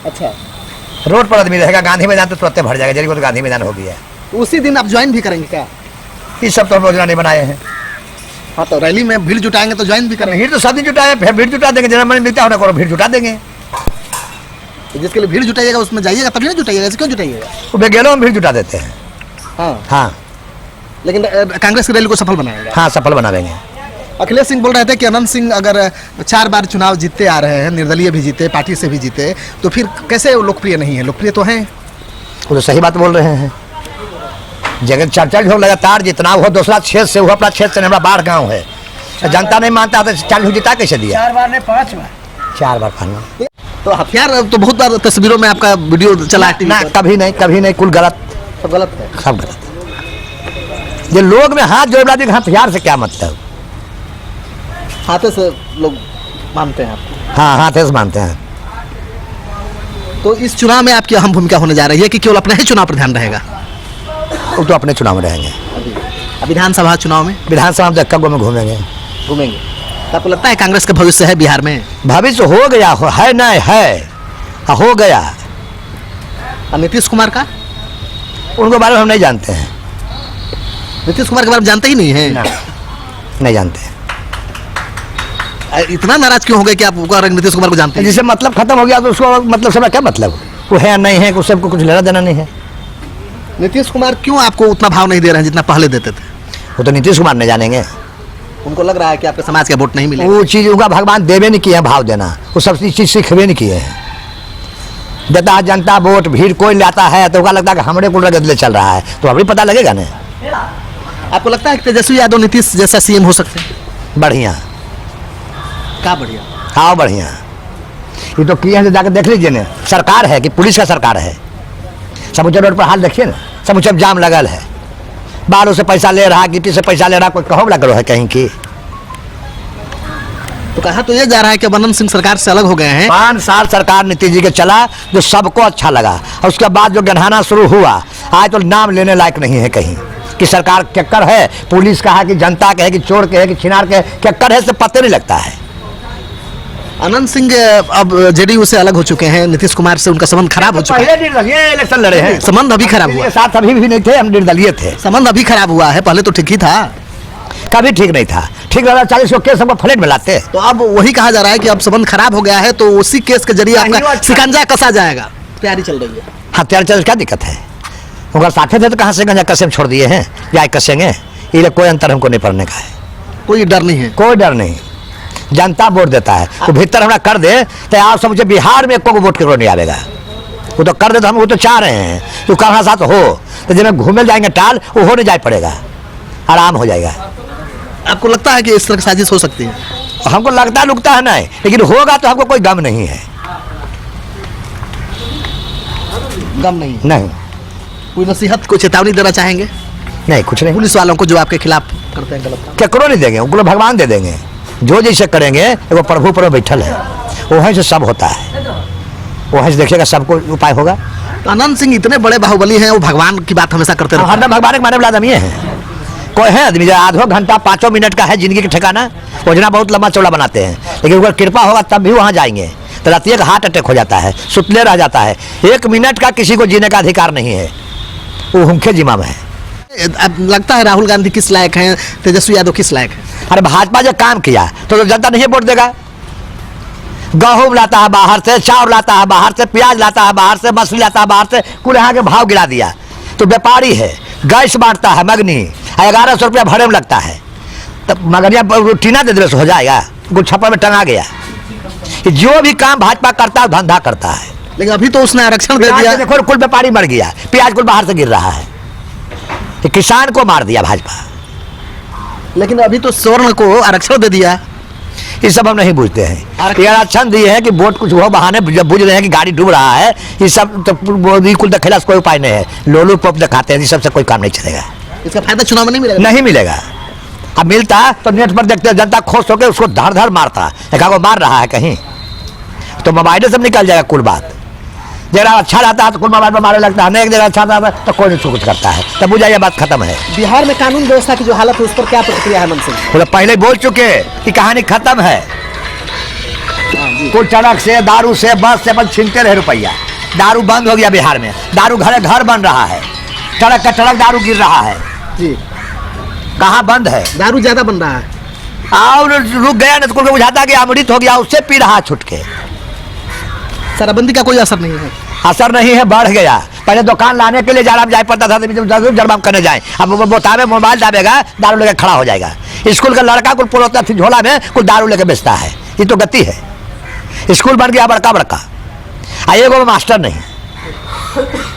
अच्छा, रोड पर आदमी रहेगा, गांधी मैदान तो तुरंत भर जाएगा, जरिए तो गांधी मैदान हो गया। उसी दिन आप ज्वाइन भी करेंगे क्या? ये सब तो हम योजना नहीं बनाए हैं। हाँ, तो रैली में भीड़ जुटाएंगे तो ज्वाइन भी करेंगे? भीड़ तो सब दिन जुटाए, फिर भीड़ जुटा देंगे, जितना मन मिलता होना करो, भीड़ जुटा देंगे। जिसके लिए भीड़ जुटाइएगा उसमें जाइएगा, तभी ना जुटाइएगा, ऐसे क्यों जुटाइएगा? वो बेगेलों में भीड़ जुटा देते हैं। हाँ हाँ, लेकिन कांग्रेस की रैली को सफल बनाएंगे? हाँ, सफल बनावेंगे। अखिलेश सिंह बोल रहे थे कि अनंत सिंह अगर 4 बार चुनाव जीतते आ रहे हैं, निर्दलीय भी जीते, पार्टी से भी जीते, तो फिर कैसे वो लोकप्रिय नहीं है? लोकप्रिय तो हैं। वो तो सही बात बोल रहे हैं। जगह चर्चा हो लगातार जितना हो, दूसरा क्षेत्र से हुआ, अपना क्षेत्र से हमारा बाढ़ गाँव है, जनता नहीं मानता तो 40 जीता कैसे दिया? 4 बार नहीं 5 बार, 4 बार फाइनल। तो हथियार तो बहुत बार तस्वीरों में आपका वीडियो चला है ना, कभी नहीं, कभी नहीं, कुल गलत, सब गलत है, सब गलत। ये लोग में हाथ जोड़ रहा, हथियार से क्या मतलब? हाथे से लोग मानते हैं आपको? हाँ, हाथे से मानते हैं। तो इस चुनाव में आपकी अहम भूमिका होने जा रही है कि केवल अपने ही चुनाव पर ध्यान रहेगा? वो तो अपने चुनाव में रहेंगे। विधानसभा चुनाव में? विधानसभा में कब में घूमेंगे। तो आपको लगता है कांग्रेस का भविष्य है बिहार में? भविष्य हो गया, है नहीं है, हो गया। और नीतीश कुमार का? उनके बारे में हम नहीं जानते हैं। नीतीश कुमार के बारे में जानते ही नहीं है? नहीं जानते। इतना नाराज क्यों हो गए कि आप नीतीश कुमार को जानते हैं? जिससे मतलब खत्म हो गया तो उसको मतलब से क्या मतलब? वो है नहीं है, उससे कुछ लेना देना नहीं है। नीतीश कुमार क्यों आपको उतना भाव नहीं दे रहे हैं जितना पहले देते थे? वो तो नीतीश कुमार नहीं जानेंगे। उनको लग रहा है कि आपके समाज का वोट नहीं मिलेगा। वो चीज़ उनका भगवान देवे नहीं किए हैं, भाव देना, वो सब चीज़ सीखवे नहीं किए हैं। देता है जनता वोट, भीड़ कोई लाता है तो लगता है कि हमारे को गदले चल रहा है, तो अभी पता लगेगा ना। आपको लगता है कि तेजस्वी यादव नीतीश जैसा सीएम हो सकते हैं? बढ़िया। क्या बढ़िया? हाँ बढ़िया। ये तो किए हैं, जाकर देख लीजिए ना, सरकार है कि पुलिस का सरकार है। समूचे रोड पर हाल देखिए ना, समूचे जाम लगल है, बालों से पैसा ले रहा, गिट्टी से पैसा ले रहा, कोई कहो लग रहा है कहीं की। तो कहा तो ये जा रहा है कि अनंत सिंह सरकार से अलग हो गए हैं। 5 साल सरकार नीतीश जी के चला, जो सबको अच्छा लगा, और उसके बाद जो गढ़ाना शुरू हुआ, आज तो नाम लेने लायक नहीं है कहीं कि सरकार केकर है, पुलिस का है कि जनता के है कि चोर के है कि छिनार के है, केकर है से पता नहीं लगता है। अनंत सिंह अब जेडीयू से अलग हो चुके हैं, नीतीश कुमार से उनका संबंध खराब हो चुका है। पहले निर्दलीय इलेक्शन लड़े हैं, संबंध अभी खराब हुआ। साथ अभी भी नहीं थे, हम निर्दलीय थे। संबंध अभी खराब हुआ है, पहले तो ठीक ही था। कभी ठीक नहीं था, ठीक रहा 40 केस हमको फ्लैट में लाते। तो अब वही कहा जा रहा है कि अब संबंध खराब हो गया है, तो उसी केस के जरिए आपका शिकंजा कसा जाएगा। तैयारी चल रही है। हाँ, तैयारी चल, क्या दिक्कत है? उनका साथे थे तो कहाँ से गंजा कसे छोड़ दिए हैं, या कसेंगे, ये कोई अंतर हमको नहीं पड़ने का है। कोई डर नहीं है? कोई डर नहीं। जनता वोट देता है, वो भीतर हमारा कर दे तो आप समझे बिहार में एको वोट करो नहीं आएगा। वो तो कर दे तो हम वो तो चाह रहे हैं तो कहाँ साथ हो, तो जब घूमे जाएंगे टाल, वो हो नहीं जाए पड़ेगा, आराम हो जाएगा। आपको लगता है कि इस तरह की साजिश हो सकती है? हमको लगता लुकता है नहीं, लेकिन होगा तो हमको कोई गम नहीं है। गम नहीं? नहीं। कोई नसीहत, कोई चेतावनी देना चाहेंगे? नहीं, कुछ नहीं। पुलिस वालों को जो आपके खिलाफ करते हैं गलत, केकरो नहीं देंगे, उनको भगवान दे देंगे। जो जैसे करेंगे, वो प्रभु पर बैठल है, वहीं से सब होता है, वहीं से देखिएगा सबको उपाय होगा। तो अनंत सिंह इतने बड़े बाहुबली हैं, वो भगवान की बात हमेशा करते रहते हैं। हरदम भगवान के माने वाला आदमी है। कोई है आदमी जो आधो घंटा 5 मिनट का है जिंदगी का ठिकाना, योजना बहुत लंबा चौड़ा बनाते हैं, लेकिन अगर कृपा होगा तब भी वहाँ जाएंगे तो रात एक हार्ट अटैक हो जाता है, सुतले रह जाता है। 1 मिनट का किसी को जीने का अधिकार नहीं है, वो उनके जिम्मा में है। अब लगता है राहुल गांधी किस लायक हैं, तेजस्वी यादव किस लायक है? अरे भाजपा जो काम किया तो जनता नहीं वोट देगा। गेहूँ लाता है बाहर से, चावल लाता है बाहर से, प्याज लाता है बाहर से, मछली लाता है बाहर से, कुल यहाँ के भाव गिरा दिया। तो व्यापारी है, गैस बांटता है मगनी, 1100 रुपया भरे में लगता है, तब मगनिया टीना दे दे हो जाएगा, कुछ छप्पर में टंगा गया। जो भी काम भाजपा करता है धंधा करता है, लेकिन अभी तो उसने आरक्षण दे दिया। देखो कुल व्यापारी मर गया, प्याज कुल बाहर से गिर रहा है, कि किसान को मार दिया भाजपा। लेकिन अभी तो स्वर्ण को आरक्षण दे दिया। ये सब हम नहीं बुझते हैं। ये आरक्षण दिए हैं कि वोट कुछ वो बहाने जब बुझ रहे हैं कि गाड़ी डूब रहा है, ये सब तो बिल्कुल दिखेला कोई उपाय नहीं है। लोलू पप दिखाते हैं, इस सबसे कोई काम नहीं चलेगा। इसका फायदा चुनाव में नहीं मिलेगा। नहीं मिलेगा। अब मिलता तो नेट पर देखते जनता खुश होकर उसको धर धर मारता, एक वो मार रहा है कहीं तो मोबाइल से निकल जाएगा कुल बात। जरा अच्छा रहता है तो कुल मोबाइल पर मारने लगता है, नहीं एक जगह अच्छा रहता है तो कोई नहीं कुछ करता है, तब बुझाइए बात खत्म है। बिहार में कानून व्यवस्था की जो हालत है उस पर क्या प्रतिक्रिया है हेमंत सिंह? वो पहले बोल चुके कि कहानी खत्म है। कुल ट्रक से, दारू से, बस से बस छीनते रहे रुपया। दारू बंद हो गया बिहार में, दारू घरे घर बन रहा है, ट्रक का ट्रक दारू गिर रहा है जी। कहाँ बंद है? दारू ज्यादा बन रहा है और रुक गया न तो बुझाता कि अमृत हो गया, उससे पी रहा छुट के। शराबबंदी का कोई असर नहीं है। असर नहीं है, बढ़ गया। पहले दुकान लाने के लिए जरा जाए पड़ता था, जरबाम करने जाए, अब वो बोताबे मोबाइल दाबेगा, दारू लेके खड़ा हो जाएगा। स्कूल का लड़का कुल पुरोता झोला में कुल दारू लेके बेचता है। ये तो गति है। स्कूल बन गया बड़का बड़का, एगो मास्टर नहीं।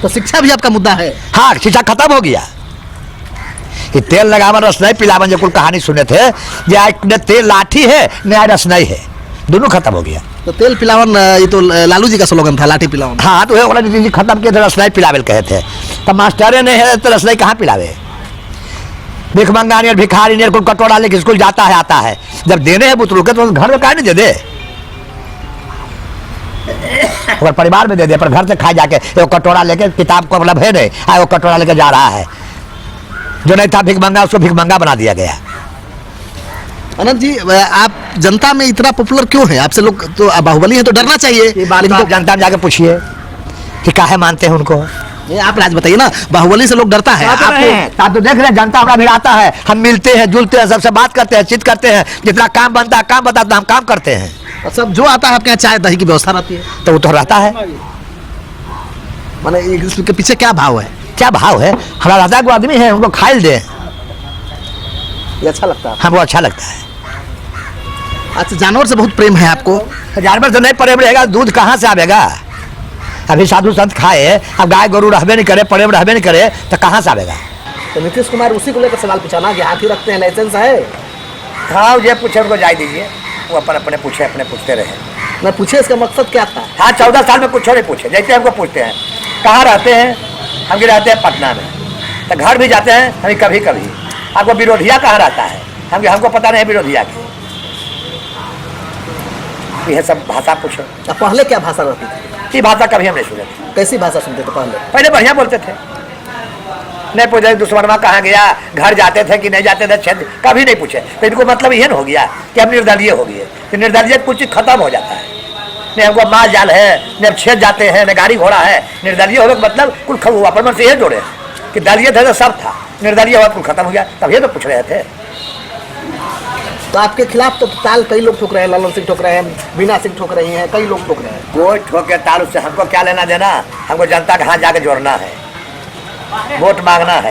तो शिक्षा भी आपका मुद्दा है। हाँ, शिक्षा खत्म हो गया। कि तेल लगावन रस नहीं पिलावन, जो कुल कहानी सुने थे, जो तेल लाठी है नया रस नहीं है, दोनों खत्म हो गया। तो तेल पिलावन ये तो लालू जी का स्लोगन था, लाठी पिलावन। हाँ, तो जी खत्म किए थे, रसनाई पिलावे कहे थे। तब मास्टरे नहीं है तो रसनाई कहाँ पिलावे? भिख मंगानी और भिखारी ने कटोरा लेके स्कूल जाता है आता है, जब देने हैं बुतरू के तो घर में काहे नहीं दे दे? और परिवार में दे दे, पर घर से खाए जाके वो कटोरा लेके, किताब को मतलब है नहीं, वो कटोरा लेके जा रहा है। जो नहीं था भिख मंगा, उसको भिख मंगा बना दिया गया। अनंत जी, आप जनता में इतना पॉपुलर क्यों है? आपसे लोग तो बाहुबली है तो डरना चाहिए। ये बात तो जनता में जाके पूछिए कि काहे मानते हैं उनको। ये आप राज बताइए ना, बाहुबली से लोग डरता है। आप तो देख रहे हैं, जनता हमारा भी आता है, हम मिलते हैं, जुलते हैं, सबसे बात करते हैं, चित करते हैं, जितना काम बनता है काम बताता हम काम करते हैं। और सब जो आता है आपके यहाँ चाय दही की व्यवस्था रहती है तो वो तो रहता है। माने इसके पीछे क्या भाव है? क्या भाव है? हमारा राजा को आदमी है, उनको खाइल दे, ये अच्छा लगता है हमको अच्छा लगता है। अच्छा, जानवर से बहुत प्रेम है आपको? जानवर से नहीं प्रेम रहेगा, दूध कहाँ से आवेगा? अभी साधु संत खाए, अब गाय गोरू रहबे नहीं करे, प्रेम रहबे नहीं करे, तो कहाँ से आवेगा? तो नीतीश कुमार उसी को लेकर सवाल पूछा ना कि हाथी रखते हैं, लाइसेंस है? हाँ, ये पूछे उनको जाए दीजिए, वो अपन अपने पूछे, अपने पूछते रहे। मैं पूछे इसका मकसद क्या था? हाँ, 14 साल में कुछ नहीं पूछे, जैसे हमको पूछते हैं कहाँ रहते हैं, हम भी रहते हैं पटना में, तो घर भी जाते हैं हम कभी कभी। आपको विरोधिया कहाँ रहता है, हमको पता नहीं है विरोधिया की। यह सब भाषा पूछो। पहले क्या भाषा रहती थी? ये भाषा कभी हम नहीं सुने थे। कैसी भाषा सुनते थे पहले? पहले बढ़िया बोलते थे, नहीं पूछे दुश्मनवा कहाँ गया, घर जाते थे कि नहीं जाते थे, क्षेत्र कभी नहीं पूछे। तो इनको मतलब यह न हो गया कि हम निर्दलीय हो गए, तो निर्दलीय कुछ चीज खत्म हो जाता है। नहीं हमको माल जाल है, न क्षेत्र जाते हैं, न गाड़ी घोड़ा है। निर्दलीय होने का मतलब कुल अपन मन से यह जोड़े कि दलीय था तो सब था, निर्दलीय हुआ कुल खत्म हो गया, तब ये तो पूछ रहे थे। तो आपके खिलाफ तो ताल कई लोग ठोक रहे हैं, ललन सिंह ठोक रहे हैं, बीना सिंह ठोक रही हैं, कई लोग ठोक रहे हैं। कोई ठोके ताल, उससे हमको क्या लेना देना? हमको जनता के हाथ जाके जोड़ना है, वोट मांगना है।